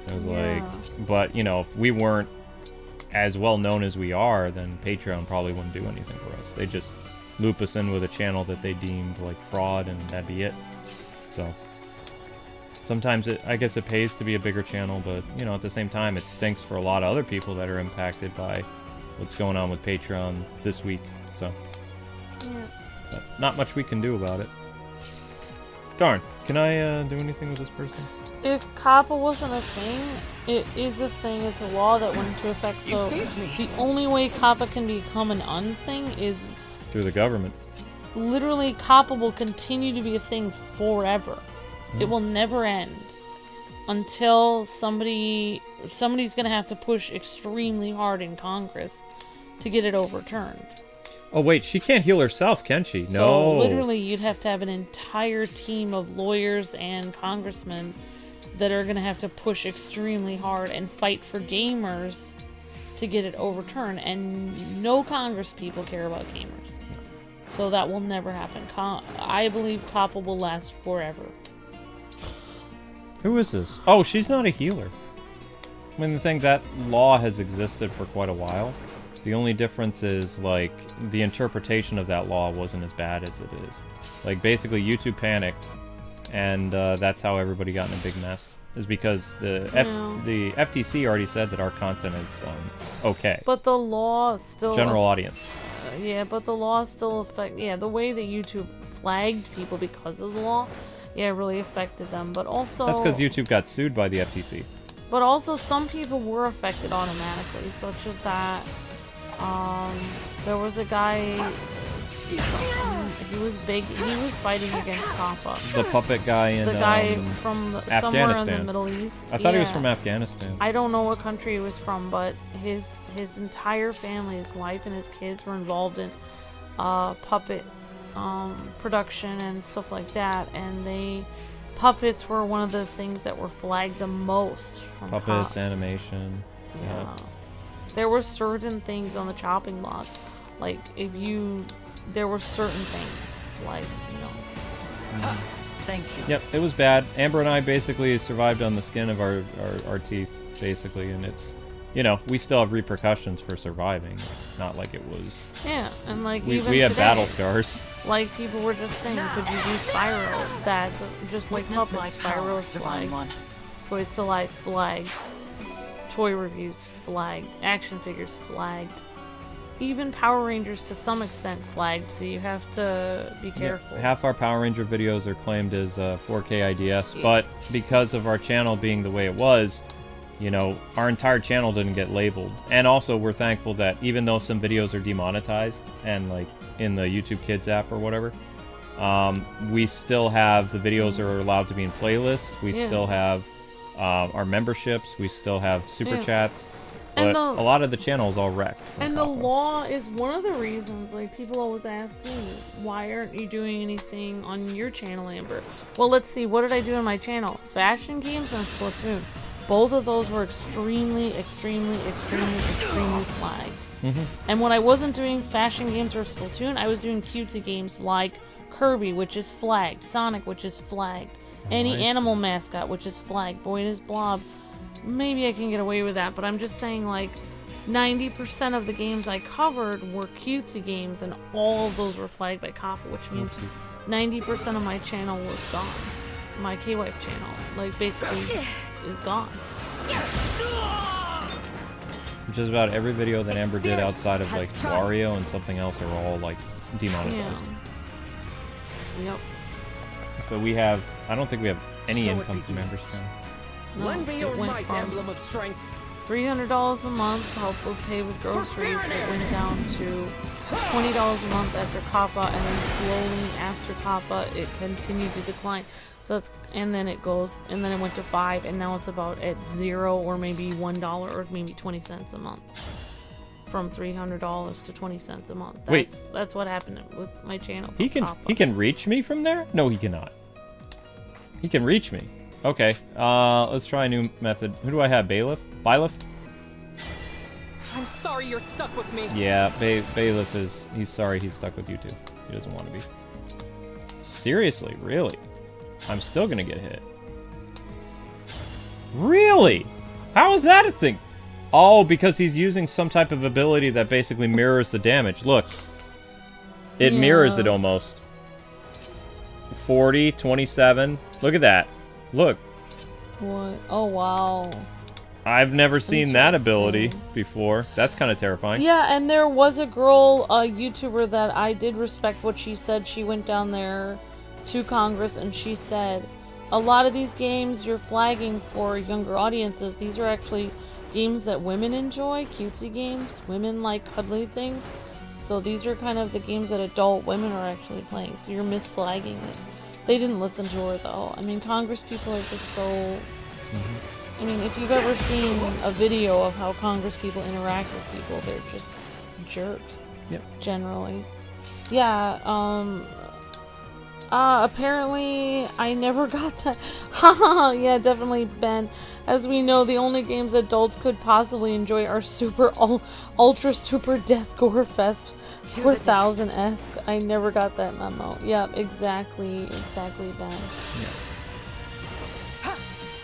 I was like, but, you know, if we weren't as well known as we are, then Patreon probably wouldn't do anything for us. They just loop us in with a channel that they deemed like fraud and that'd be it. So sometimes I guess it pays to be a bigger channel, but, you know, at the same time, it stinks for a lot of other people that are impacted by what's going on with Patreon this week. So, but not much we can do about it. Darn, can I do anything with this person? If COPPA wasn't a thing, it is a thing. It's a law that went into effect. So the only way COPPA can become an unthing is through the government. Literally, COPPA will continue to be a thing forever. It will never end until somebody's going to have to push extremely hard in Congress to get it overturned. Oh wait, she can't heal herself, can she? So no. Literally, you'd have to have an entire team of lawyers and congressmen that are going to have to push extremely hard and fight for gamers to get it overturned. And no Congress people care about gamers. So that will never happen. I believe COPPA will last forever. Who is this? Oh, she's not a healer. I mean, the thing, that law has existed for quite a while. The only difference is, like, the interpretation of that law wasn't as bad as it is. Like, basically, YouTube panicked, and that's how everybody got in a big mess. Is because the FTC already said that our content is okay. But the law still... General audience. Yeah, but the law still affect... Yeah, the way that YouTube flagged people because of the law, yeah, it really affected them. But also... That's because YouTube got sued by the FTC. But also, some people were affected automatically, such as that... there was a guy... he was big. He was fighting against COPPA. The puppet guy in the guy from somewhere in the Middle East. I thought he was from Afghanistan. I don't know what country he was from, but his entire family, his wife and his kids, were involved in puppet production and stuff like that. And puppets were one of the things that were flagged the most. From puppets, animation. Yeah. There were certain things on the chopping block, like there were certain things, like, you know. Thank you. Yep, it was bad. Amber and I basically survived on the skin of our teeth, basically, and it's, you know, we still have repercussions for surviving. It's not like it was... Yeah, and like we even have today, battle scars. Like, people were just saying, could you do Spyro? That's just like Muppet Spyro's flag. Toys to Life flag. toy reviews flagged, action figures flagged, even Power Rangers to some extent flagged, so you have to be careful. Yeah, half our Power Ranger videos are claimed as 4K IDS, but because of our channel being the way it was, you know, our entire channel didn't get labeled. And also, we're thankful that even though some videos are demonetized, and like in the YouTube Kids app or whatever, we still have the videos are allowed to be in playlists. We still have our memberships. We still have super chats. But a lot of the channel is all wrecked. And the law is one of the reasons, like, people always ask me, why aren't you doing anything on your channel, Amber? Well, let's see, what did I do on my channel? Fashion games and Splatoon. Both of those were extremely flagged. And when I wasn't doing fashion games or Splatoon, I was doing cutesy games like Kirby, which is flagged, Sonic, which is flagged, any animal mascot, which is flagged, Boy and His Blob. Maybe I can get away with that, but I'm just saying, like, 90% of the games I covered were cutesy games, and all of those were flagged by COPPA, which means 90% of my channel was gone. My K-Wife channel, like, basically is gone. Just about every video that Amber did outside of, like, Wario and something else are all, like, demonetized. Yep. So we have, I don't think we have any income from Amber's channel. No, Lend me your might, Emblem of Strength. $300 a month to help with pay with groceries. It went down to $20 a month after COPPA, and then slowly after COPPA it continued to decline. So it's, and then it goes, and then it went to $5, and now it's about at $0 or maybe $1 or maybe 20 cents a month. From $300 to 20 cents a month. That's what happened with my channel. He can reach me from there? No, he cannot. He can reach me. Okay, let's try a new method. Who do I have? Bailiff? Bailiff? I'm sorry you're stuck with me. Yeah, Bailiff is... He's sorry he's stuck with you too. He doesn't want to be. Seriously, really? I'm still gonna get hit. Really? How is that a thing? Oh, because he's using some type of ability that basically mirrors the damage. Look. It mirrors it almost. 40, 27. Look at that. Look. What? Oh, wow. I've never seen that ability before. That's kind of terrifying. Yeah, and there was a girl, a YouTuber that I did respect what she said. She went down there to Congress and she said, a lot of these games you're flagging for younger audiences, these are actually games that women enjoy, cutesy games. Women like cuddly things. So these are kind of the games that adult women are actually playing. So you're misflagging it. They didn't listen to her, though. I mean, Congress people are just so... I mean, if you've ever seen a video of how Congress people interact with people, they're just jerks. Yep. Generally. Yeah, apparently I never got that. Haha, yeah, definitely, Ben. As we know, the only games adults could possibly enjoy are ultra super death gore fest 4000-esque. I never got that memo. Yeah, exactly, Ben. Yeah.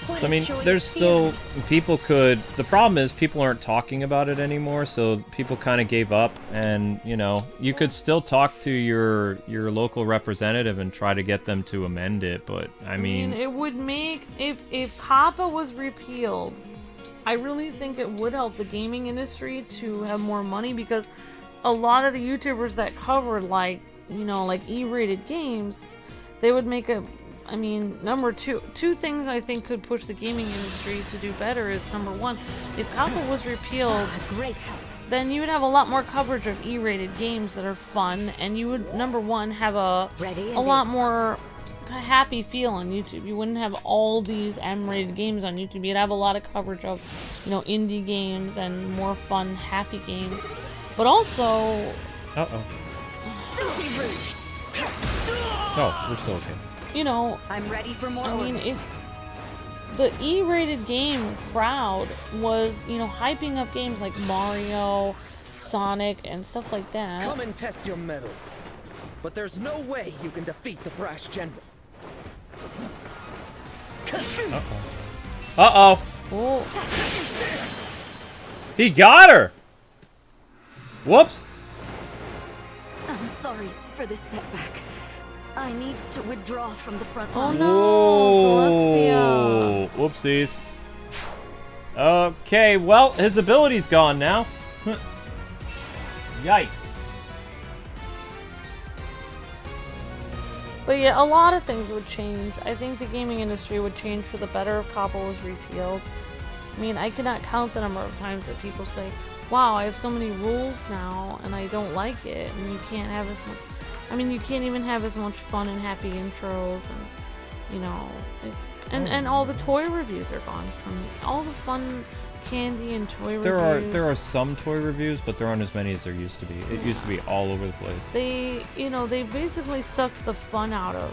So, I mean, there's still people could. The problem is people aren't talking about it anymore, so people kind of gave up. And you know, you could still talk to your local representative and try to get them to amend it. But I mean it would make if COPPA was repealed, I really think it would help the gaming industry to have more money, because a lot of the YouTubers that cover like E-rated games, they would make a. I mean, two things I think could push the gaming industry to do better is, number one, if COPPA was repealed, then you would have a lot more coverage of E-rated games that are fun, and you would, number one, have a lot more happy feel on YouTube. You wouldn't have all these M-rated games on YouTube. You'd have a lot of coverage of, indie games and more fun, happy games. But also... Uh-oh. Oh, we're still okay. I'm ready for more. I mean, the E-rated game crowd was, hyping up games like Mario, Sonic, and stuff like that. Come and test your mettle. But there's no way you can defeat the brash general. Uh-oh. Oh. He got her! Whoops. I'm sorry for this setback. I need to withdraw from the front line. Oh no, Celestia. Whoopsies. Okay, well, his ability's gone now. Yikes. But yeah, a lot of things would change. I think the gaming industry would change for the better if Cobble was repealed. I mean, I cannot count the number of times that people say, wow, I have so many rules now, and I don't like it, and you can't have as much... I mean, you can't even have as much fun and happy intros, and, you know, it's... And all the toy reviews are gone from... All the fun candy and toy reviews. There are some toy reviews, but there aren't as many as there used to be. It used to be all over the place. They, you know, they basically sucked the fun out of...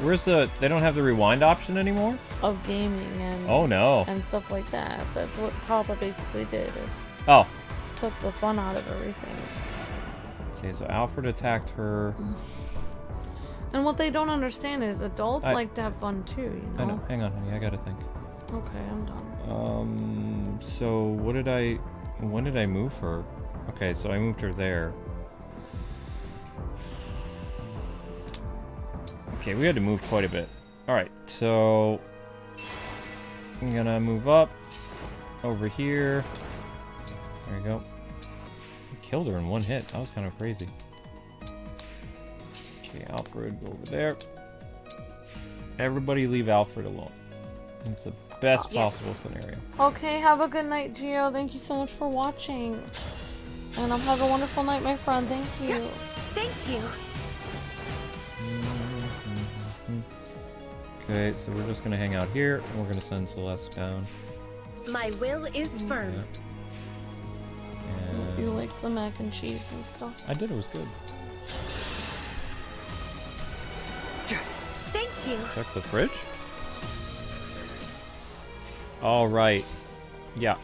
Where's the... They don't have the rewind option anymore? Of gaming and... Oh, no. And stuff like that. That's what Papa basically did, is... Oh. Suck the fun out of everything. Okay, so Alfred attacked her. And what they don't understand is adults like to have fun too, you know? I know. Hang on, honey. I gotta think. Okay, I'm done. So what did I... When did I move her? Okay, so I moved her there. Okay, we had to move quite a bit. Alright, so... I'm gonna move up. Over here. There you go. I killed her in one hit. That was kind of crazy. Okay, Alfred over there. Everybody leave Alfred alone. It's the best possible scenario. Okay, have a good night, Gio. Thank you so much for watching. And have a wonderful night, my friend. Thank you. Thank you. Okay, so we're just gonna hang out here, and we're gonna send Celeste down. My will is firm. And You like the mac and cheese and stuff? I did. It was good. Thank you. Check the fridge. All right. Yeah.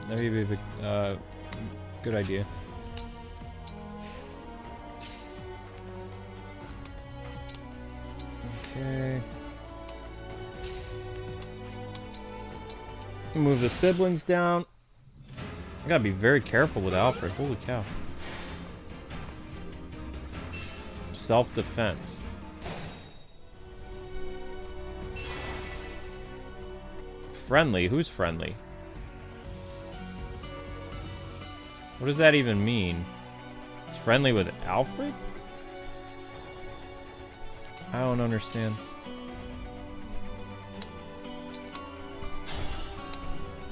That may be a good idea. Okay. Move the siblings down. I gotta be very careful with Alfred. Holy cow. Self-defense. Friendly? Who's friendly? What does that even mean? It's friendly with Alfred? I don't understand.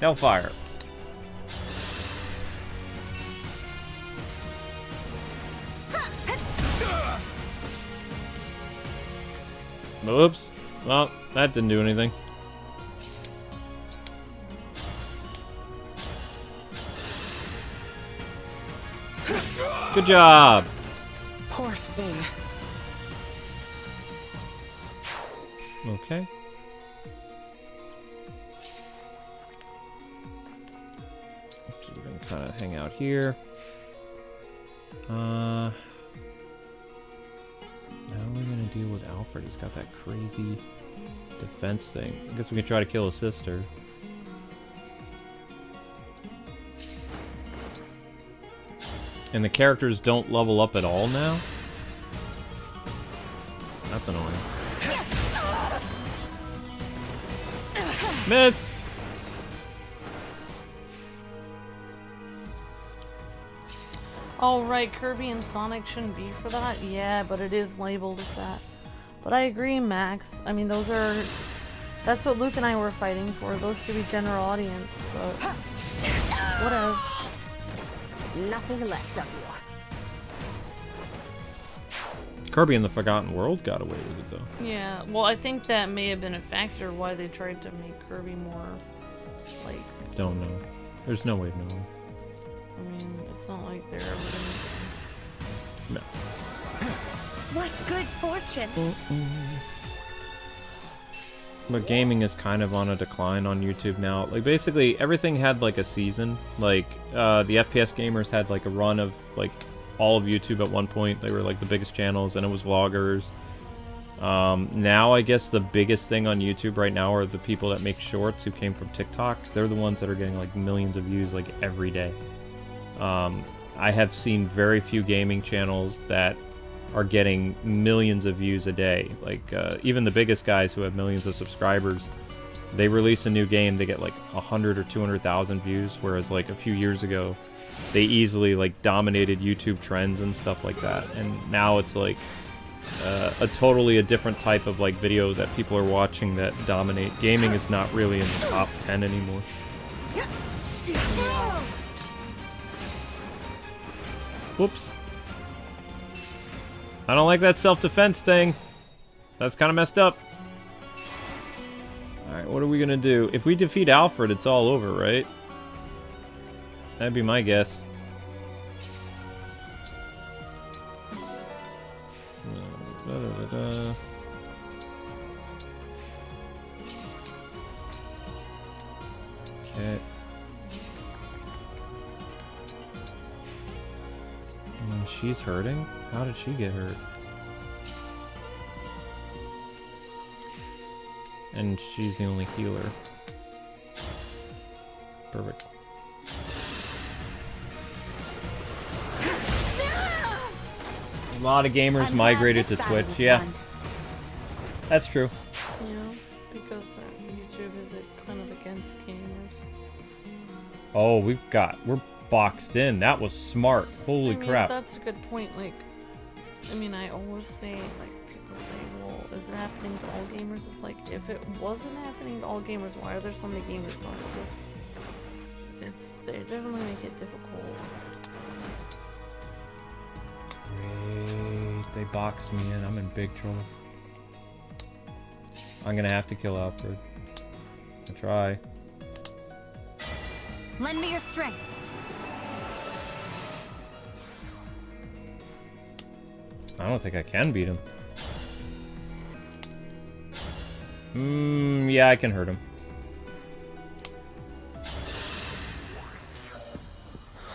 Hellfire. Oops. Well, that didn't do anything. Good job. Poor thing. Okay. So we're gonna kind of hang out here. How are we gonna deal with Alfred? He's got that crazy defense thing. I guess we can try to kill his sister. And the characters don't level up at all now? That's annoying. Miss! Oh, right, Kirby and Sonic shouldn't be for that? Yeah, but it is labeled as that. But I agree, Max. I mean, those are... That's what Luke and I were fighting for. Those should be general audience, but... What else? Nothing left of you. Kirby in the Forgotten World got away with it, though. Yeah, well, I think that may have been a factor why they tried to make Kirby more, like... Don't know. There's no way of knowing. I mean, it's not like they're ever gonna... No. What good fortune. But gaming is kind of on a decline on YouTube now. Like, basically, everything had, like, a season. Like, the FPS gamers had, like, a run of, like, all of YouTube at one point. They were, like, the biggest channels, and it was vloggers. Now, I guess the biggest thing on YouTube right now are the people that make shorts who came from TikTok. They're the ones that are getting, like, millions of views, like, every day. I have seen very few gaming channels that are getting millions of views a day. Like, even the biggest guys who have millions of subscribers, they release a new game, they get like 100 or 200,000 views, whereas like a few years ago, they easily like dominated YouTube trends and stuff like that. And now it's like a totally different type of like video that people are watching that dominate. Gaming is not really in the top 10 anymore. Whoops. I don't like that self-defense thing. That's kind of messed up. Alright, what are we gonna do? If we defeat Alfred, it's all over, right? That'd be my guess. Okay. She's hurting? How did she get hurt? And she's the only healer. Perfect. A lot of gamers migrated to Twitch, yeah. That's true. Yeah, because YouTube is kind of against gamers. Oh, we're boxed in. That was smart. Holy crap. That's a good point. Like, I mean, I always say, like, people say, well, is it happening to all gamers? It's like, if it wasn't happening to all gamers, why are there so many gamers going to it? They definitely make it difficult. Great. They boxed me in. I'm in big trouble. I'm gonna have to kill Alfred. I'll try. Lend me your strength. I don't think I can beat him. Yeah, I can hurt him.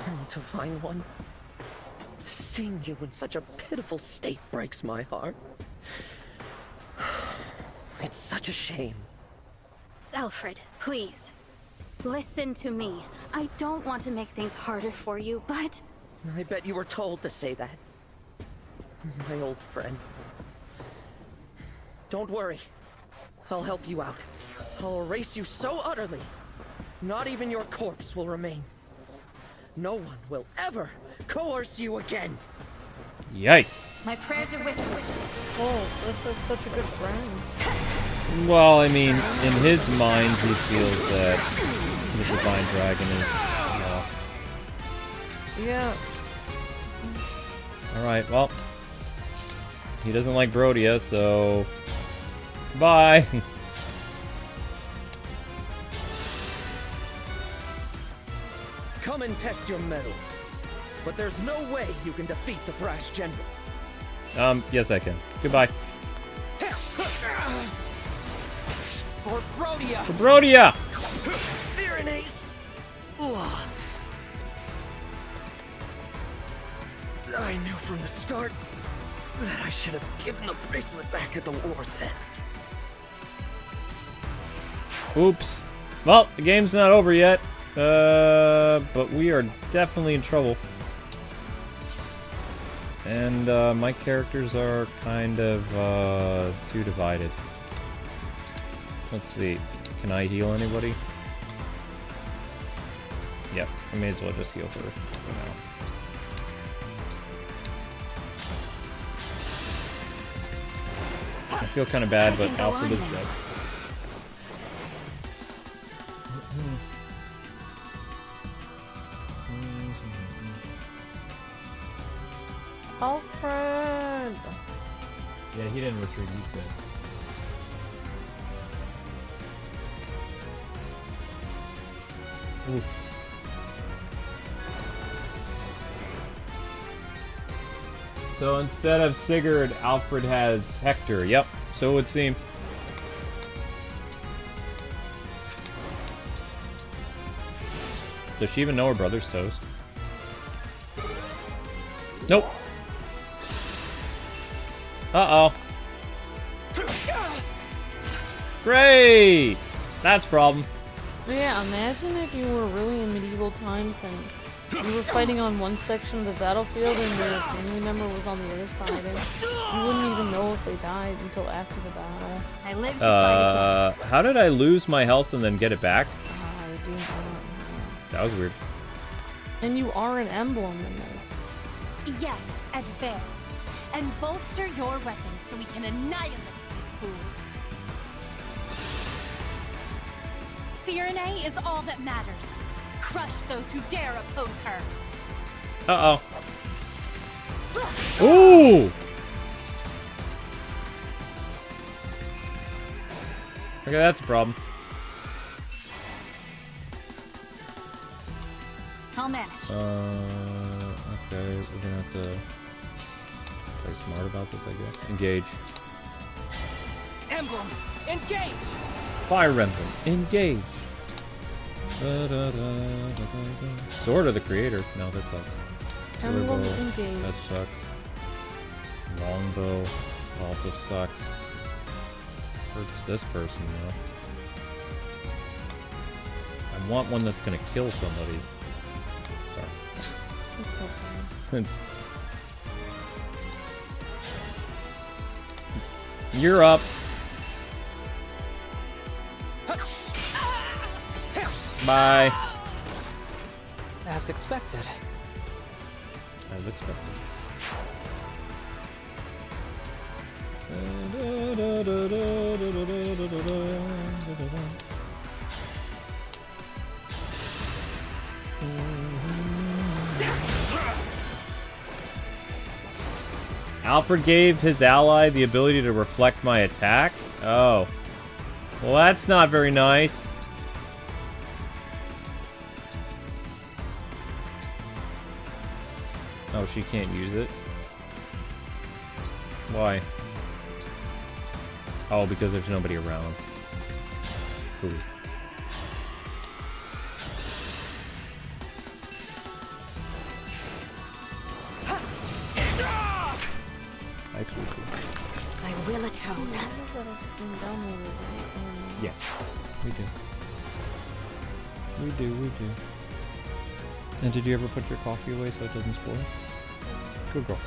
Oh, Divine One. Seeing you in such a pitiful state breaks my heart. It's such a shame. Alfred, please. Listen to me. I don't want to make things harder for you, but... I bet you were told to say that. My old friend. Don't worry. I'll help you out. I'll erase you so utterly. Not even your corpse will remain. No one will ever coerce you again. Yikes. My prayers are with you. Oh, that's such a good friend. Well, I mean, in his mind, he feels that the Divine Dragon is lost. Yeah. Alright, well. He doesn't like Brodia, so... Bye! Come and test your mettle. But there's no way you can defeat the brash general. Yes I can. Goodbye. For Brodia! For Brodia! Virena's lost. I knew from the start that I should have given the bracelet back at the war's end. Oops. Well, the game's not over yet. But we are definitely in trouble. And, my characters are kind of, too divided. Let's see. Can I heal anybody? Yep, I may as well just heal her for now. I feel kind of bad, but Alfred is dead. Alfred! Yeah, he didn't retreat, he's dead. Oof. So instead of Sigurd, Alfred has Hector. Yep, so it would seem. Does she even know her brother's toast? Nope. Uh-oh. Great! That's a problem. Yeah, imagine if you were really in medieval times and you were fighting on one section of the battlefield and your family member was on the other side, and you wouldn't even know if they died until after the battle. I lived to fight again. How did I lose my health and then get it back? I do not know. That was weird. And you are an emblem in this. Yes, advance. And bolster your weapons so we can annihilate these fools. Firenze is all that matters. Crush those who dare oppose her. Uh-oh. Ooh! Okay, that's a problem. I'll manage. Okay, we're gonna have to play smart about this, I guess. Engage. Emblem, engage! Fire Emblem, engage! Sword of the Creator. No, that sucks. Emblem, Bow, engage. that sucks. Longbow also sucks. Hurts this person, though. I want one that's gonna kill somebody. Sorry. That's so funny. You're up. Bye. As expected. As expected. Alfred gave his ally the ability to reflect my attack? Oh. Well, that's not very nice. Oh, she can't use it? Why? Oh, because there's nobody around. Cool. I will atone. Yes, we do. We do, we do. And did you ever put your coffee away so it doesn't spoil? Good girl.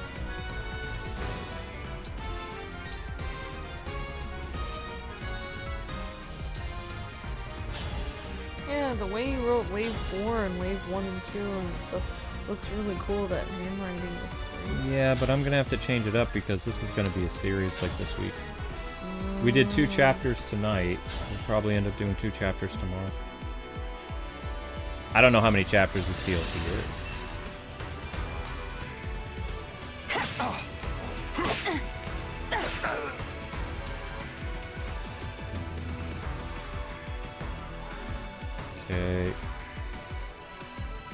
Yeah, the way you wrote Wave 4 and Wave 1 and 2 and stuff looks really cool, that handwriting is great. Yeah, but I'm gonna have to change it up because this is gonna be a series like this week. We did 2 chapters tonight. We'll probably end up doing 2 chapters tomorrow. I don't know how many chapters this DLC is. Okay.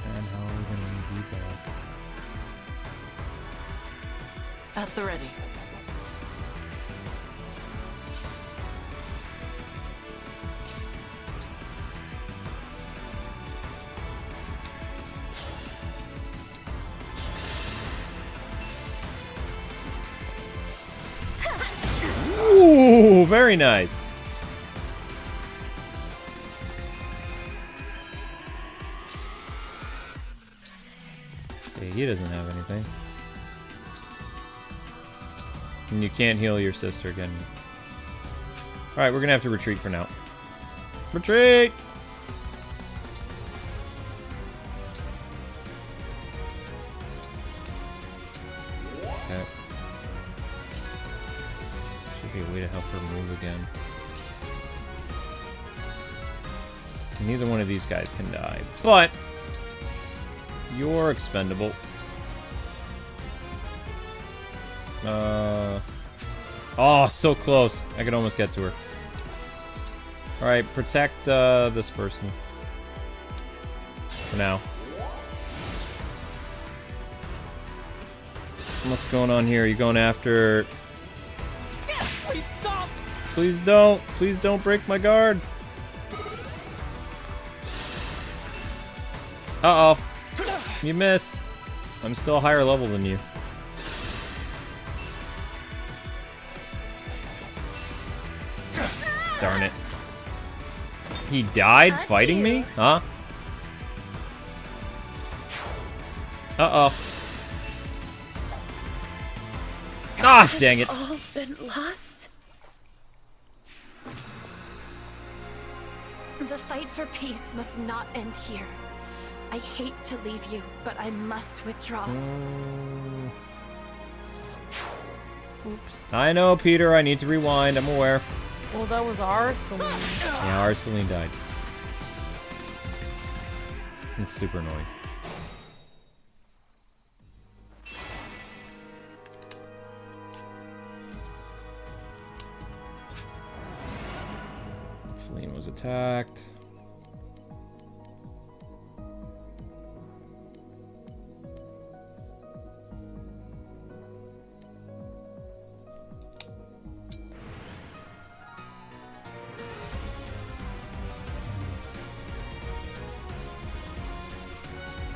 And how are we gonna need you back? At the ready. Ooh, very nice. Okay, he doesn't have anything. And you can't heal your sister again. Alright, we're gonna have to retreat for now. Retreat! Okay. Should be a way to help her move again. Neither one of these guys can die, but you're expendable. Oh, so close. I could almost get to her. Alright, protect this person. For now. What's going on here? You going after... Please stop! Please don't. Please don't break my guard. Uh-oh. You missed. I'm still a higher level than you. Darn it. He died fighting me? Huh? Uh-oh. Ah, dang it. All been lost? The fight for peace must not end here. I hate to leave you, but I must withdraw. Oops. I know, Peter. I need to rewind. I'm aware. Well, that was our Celine. Yeah, our Celine died. It's super annoying. Celine was attacked.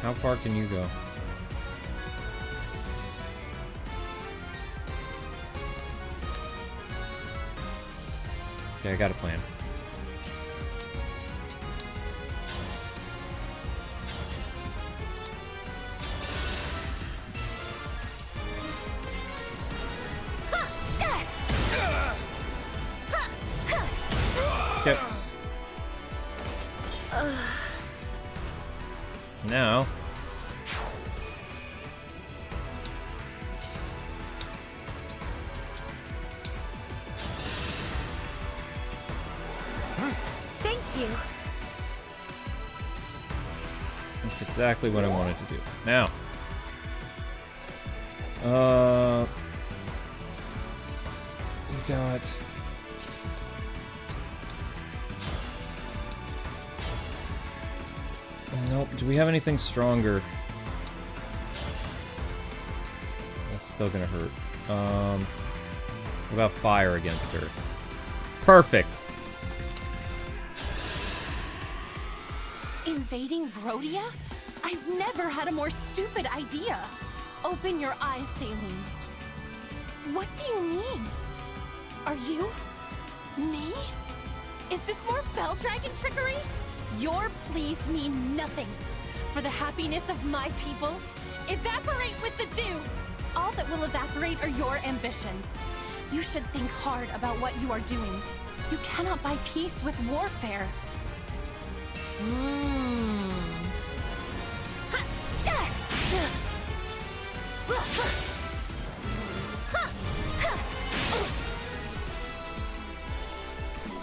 How far can you go? Okay, I got a plan. Okay. Now. Thank you. That's exactly what I wanted to do. Now. We got. Nope. Do we have anything stronger? That's still gonna hurt. What about fire against her? Perfect. Invading Rhodia? I've never had a more stupid idea. Open your eyes, Saline. What do you mean? Are you... me? Is this more Fell Dragon trickery? Your pleas mean nothing. For the happiness of my people, evaporate with the dew. All that will evaporate are your ambitions. You should think hard about what you are doing. You cannot buy peace with warfare.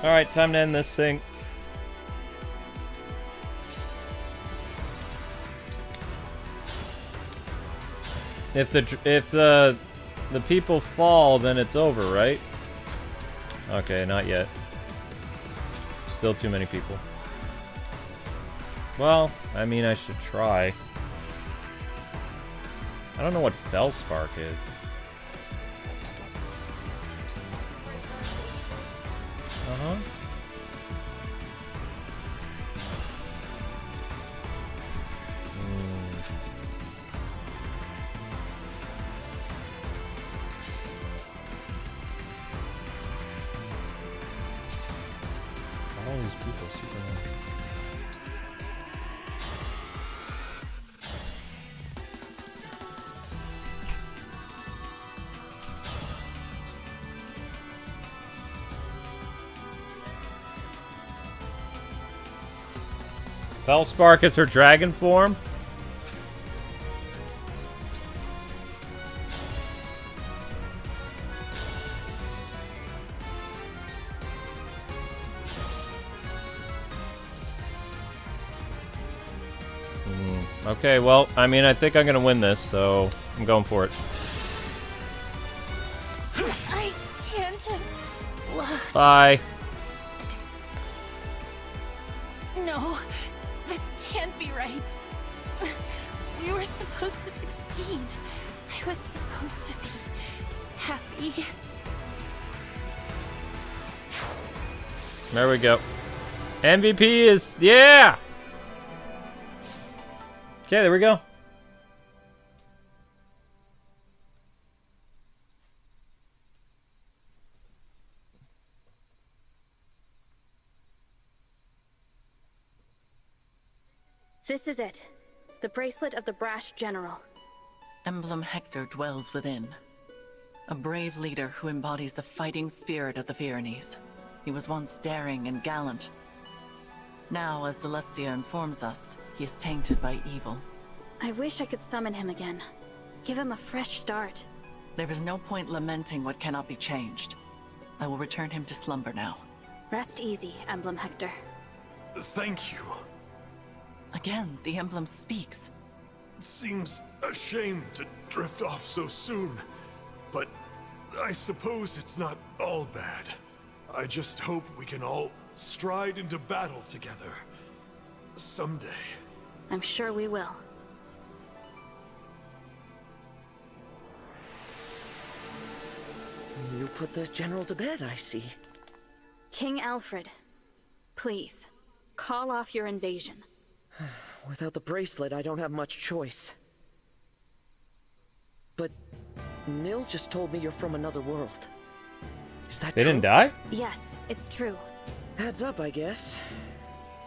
Alright, time to end this thing. If the people fall, then it's over, right? Okay, not yet. Still too many people. Well, I mean, I should try. I don't know what Fellspark is. Uh-huh. All these people super nice. Fellspark is her dragon form? Okay, well, I mean, I think I'm gonna win this, so I'm going for it. I can't have lost. Bye. No, this can't be right. We were supposed to succeed. I was supposed to be happy. There we go. MVP is... Yeah! Okay, there we go. This is it. The bracelet of the brash general. Emblem Hector dwells within. A brave leader who embodies the fighting spirit of the Pyrenees. He was once daring and gallant. Now, as Celestia informs us, he is tainted by evil. I wish I could summon him again. Give him a fresh start. There is no point lamenting what cannot be changed. I will return him to slumber now. Rest easy, Emblem Hector. Thank you. Again, the emblem speaks. Seems a shame to drift off so soon, but I suppose it's not all bad. I just hope we can all stride into battle together. Someday. I'm sure we will. You put the general to bed, I see. King Alfred, please, call off your invasion. Without the bracelet, I don't have much choice. But Nil just told me you're from another world. Is that They true? didn't die? Yes, it's true. Adds up, I guess.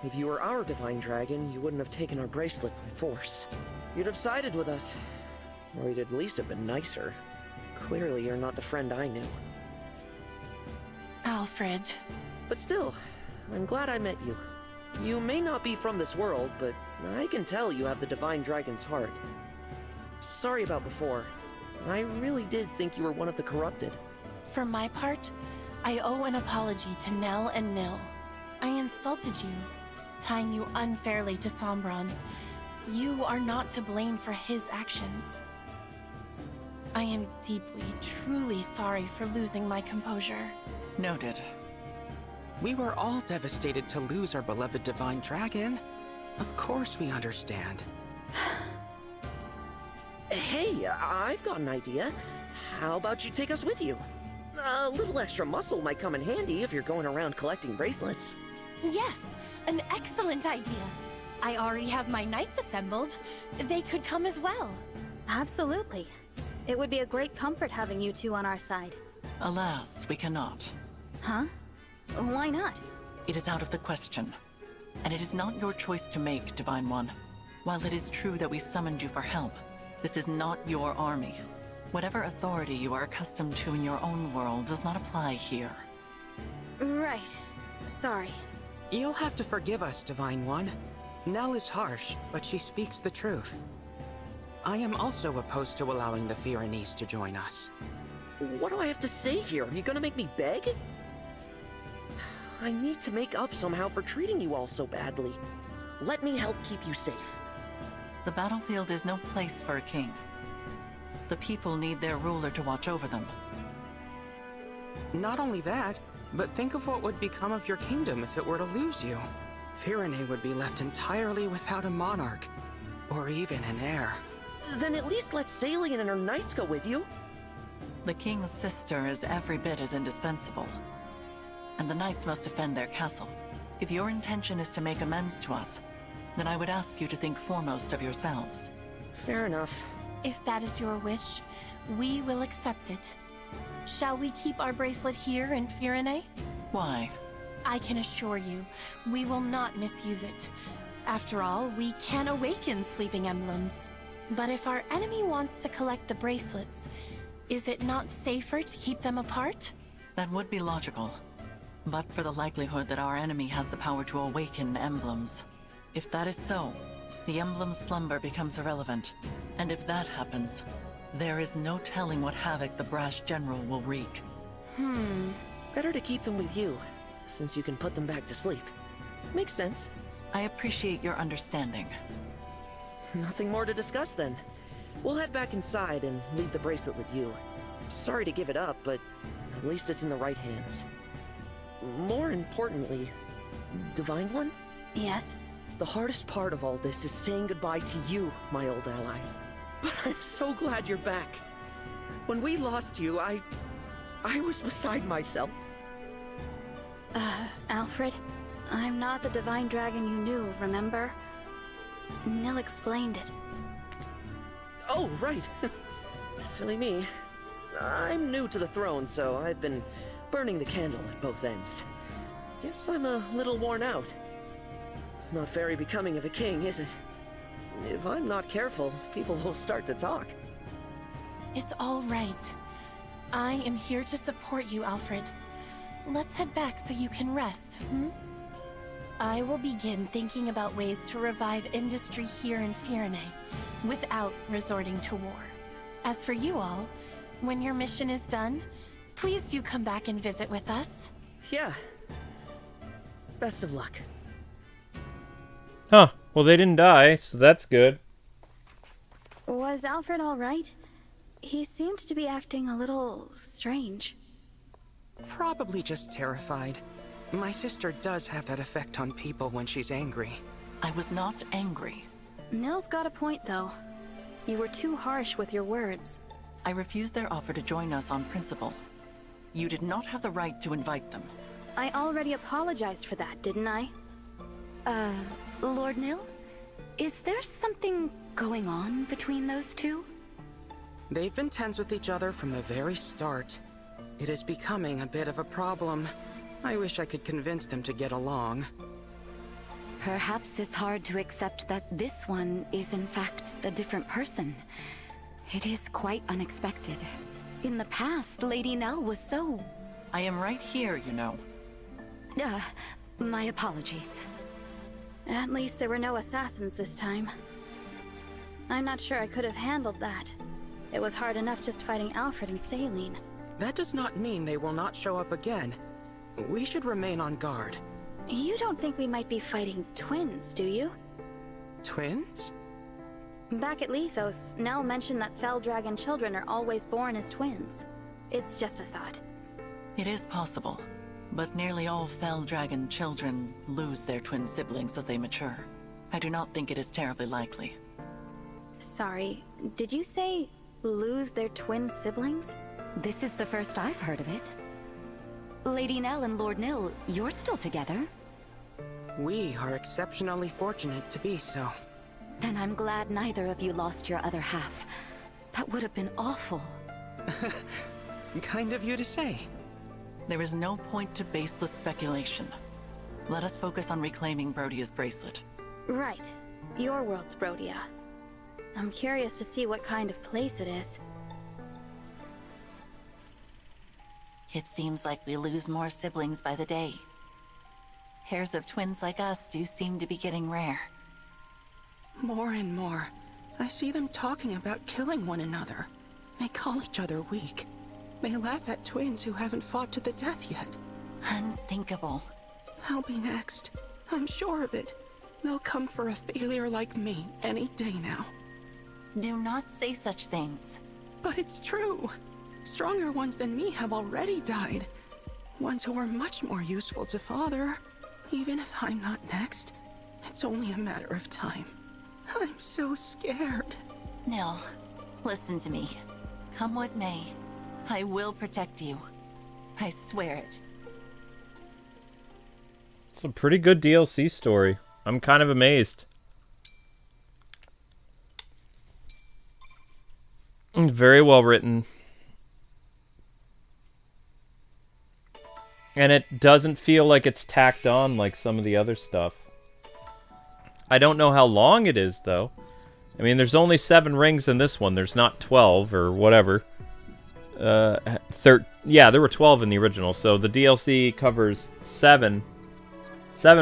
If you were our divine dragon, you wouldn't have taken our bracelet by force. You'd have sided with us. Or you'd at least have been nicer. Clearly, you're not the friend I knew. Alfred. But still, I'm glad I met you. You may not be from this world, but I can tell you have the divine dragon's heart. Sorry about before. I really did think you were one of the corrupted. For my part, I owe an apology to Nel and Nil. I insulted you, tying you unfairly to Sombron. You are not to blame for his actions. I am deeply, truly sorry for losing my composure. Noted. We were all devastated to lose our beloved divine dragon. Of course we understand. Hey, I've got an idea. How about you take us with you? A little extra muscle might come in handy if you're going around collecting bracelets. Yes, an excellent idea. I already have my knights assembled. They could come as well. Absolutely. It would be a great comfort having you two on our side. Alas, we cannot. Huh? Why not? It is out of the question. And it is not your choice to make, Divine One. While it is true that we summoned you for help, this is not your army. Whatever authority you are accustomed to in your own world does not apply here. Right. Sorry. You'll have to forgive us, Divine One. Nel is harsh, but she speaks the truth. I am also opposed to allowing the Pyrenees to join us. What do I have to say here? Are you gonna make me beg? I need to make up somehow for treating you all so badly. Let me help keep you safe. The battlefield is no place for a king. The people need their ruler to watch over them. Not only that, but think of what would become of your kingdom if it were to lose you. Pyrenee would be left entirely without a monarch, or even an heir. Then at least let Salian and her knights go with you. The king's sister is every bit as indispensable. And the knights must defend their castle. If your intention is to make amends to us, then I would ask you to think foremost of yourselves. Fair enough. If that is your wish, we will accept it. Shall we keep our bracelet here in Pyrenee? Why? I can assure you, we will not misuse it. After all, we can awaken sleeping emblems. But if our enemy wants to collect the bracelets, is it not safer to keep them apart? That would be logical. But for the likelihood that our enemy has the power to awaken emblems. If that is so, the emblem's slumber becomes irrelevant. And if that happens, there is no telling what havoc the brash general will wreak. Better to keep them with you, since you can put them back to sleep. Makes sense. I appreciate your understanding. Nothing more to discuss then. We'll head back inside and leave the bracelet with you. Sorry to give it up, but at least it's in the right hands. More importantly, Divine One? Yes? The hardest part of all this is saying goodbye to you, my old ally. But I'm so glad you're back. When we lost you, I was beside myself. Alfred, I'm not the divine dragon you knew, remember? Nil explained it. Oh, right. Silly me. I'm new to the throne, so I've been burning the candle at both ends. Guess I'm a little worn out. Not very becoming of a king, is it? If I'm not careful, people will start to talk. It's all right. I am here to support you, Alfred. Let's head back so you can rest, I will begin thinking about ways to revive industry here in Firene, without resorting to war. As for you all, when your mission is done, please do come back and visit with us. Yeah. Best of luck. Huh. Well, they didn't die, so that's good. Was Alfred all right? He seemed to be acting a little strange. Probably just terrified. My sister does have that effect on people when she's angry. I was not angry. Nil's got a point, though. You were too harsh with your words. I refused their offer to join us on principle. You did not have the right to invite them. I already apologized for that, didn't I? Lord Nil? Is there something going on between those two? They've been tense with each other from the very start. It is becoming a bit of a problem. I wish I could convince them to get along. Perhaps it's hard to accept that this one is in fact a different person. It is quite unexpected. In the past, Lady Nel was so... I am right here, you know. My apologies. At least there were no assassins this time. I'm not sure I could have handled that. It was hard enough just fighting Alfred and Saline. That does not mean they will not show up again. We should remain on guard. You don't think we might be fighting twins, do you? Twins? Back at Lethos, Nel mentioned that Fell Dragon children are always born as twins. It's just a thought. It is possible, but nearly all Fell Dragon children lose their twin siblings as they mature. I do not think it is terribly likely. Sorry, did you say lose their twin siblings? This is the first I've heard of it. Lady Nel and Lord Nil, you're still together? We are exceptionally fortunate to be so. Then I'm glad neither of you lost your other half. That would have been awful. Kind of you to say. There is no point to baseless speculation. Let us focus on reclaiming Brodia's bracelet. Right. Your world's Brodia. I'm curious to see what kind of place it is. It seems like we lose more siblings by the day. Pairs of twins like us do seem to be getting rare. More and more. I see them talking about killing one another. They call each other weak. They laugh at twins who haven't fought to the death yet. Unthinkable. I'll be next. I'm sure of it. They'll come for a failure like me any day now. Do not say such things. But it's true. Stronger ones than me have already died. Ones who were much more useful to Father. Even if I'm not next, it's only a matter of time. I'm so scared. Nil, listen to me. Come what may, I will protect you. I swear it. It's a pretty good DLC story. I'm kind of amazed. Very well written. And it doesn't feel like it's tacked on like some of the other stuff. I don't know how long it is, though. I mean, there's only 7 rings in this one. There's not 12 or whatever. Yeah, there were 12 in the original. So the DLC covers 7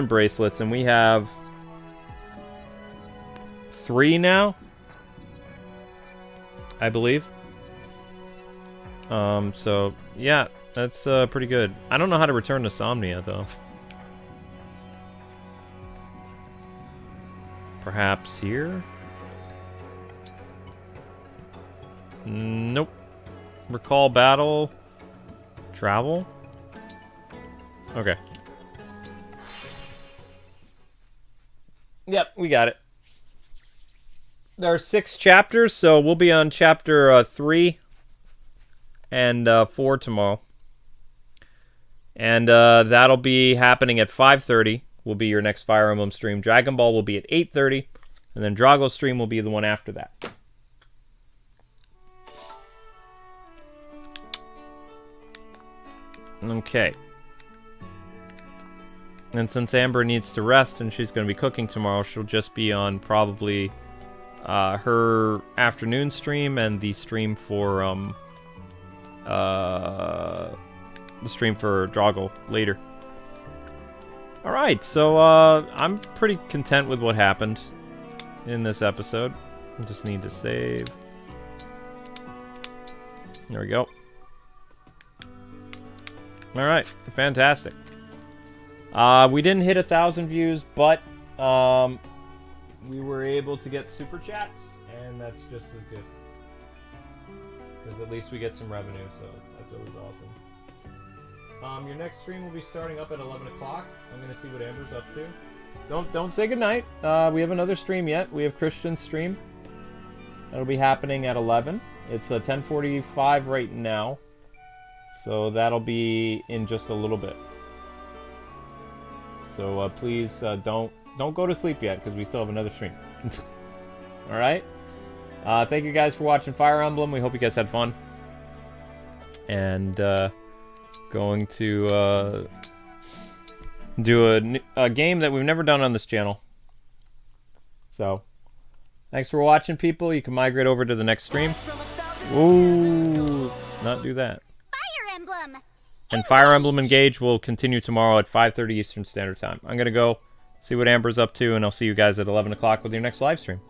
bracelets, and we have 3 now, I believe. So yeah, that's pretty good. I don't know how to return to Somnia, though. Perhaps here? Nope. Recall battle. Travel? Okay. Yep, we got it. There are 6 chapters, so we'll be on chapter 3 and 4 tomorrow. And that'll be happening at 5:30. Will be your next Fire Emblem stream. Dragon Ball will be at 8:30, and then Drago's stream will be the one after that. Okay. And since Amber needs to rest and she's going to be cooking tomorrow, she'll just be on probably her afternoon stream and the stream for Drago later. All right, so I'm pretty content with what happened in this episode. I just need to save. There we go. All right, fantastic. We didn't hit 1,000 views, but we were able to get super chats, and that's just as good. Because at least we get some revenue, so that's always awesome. Your next stream will be starting up at 11 o'clock. I'm going to see what Amber's up to. Don't say goodnight. We have another stream yet. We have Christian's stream. That'll be happening at 11. It's 10:45 right now. So that'll be in just a little bit. So please don't go to sleep yet, because we still have another stream. Alright? Thank you guys for watching Fire Emblem. We hope you guys had fun. And going to do a game that we've never done on this channel. So, thanks for watching, people. You can migrate over to the next stream. Ooh, let's not do that. Fire Emblem! And Fire Emblem Engage will continue tomorrow at 5:30 Eastern Standard Time. I'm going to go see what Amber's up to, and I'll see you guys at 11 o'clock with your next live stream.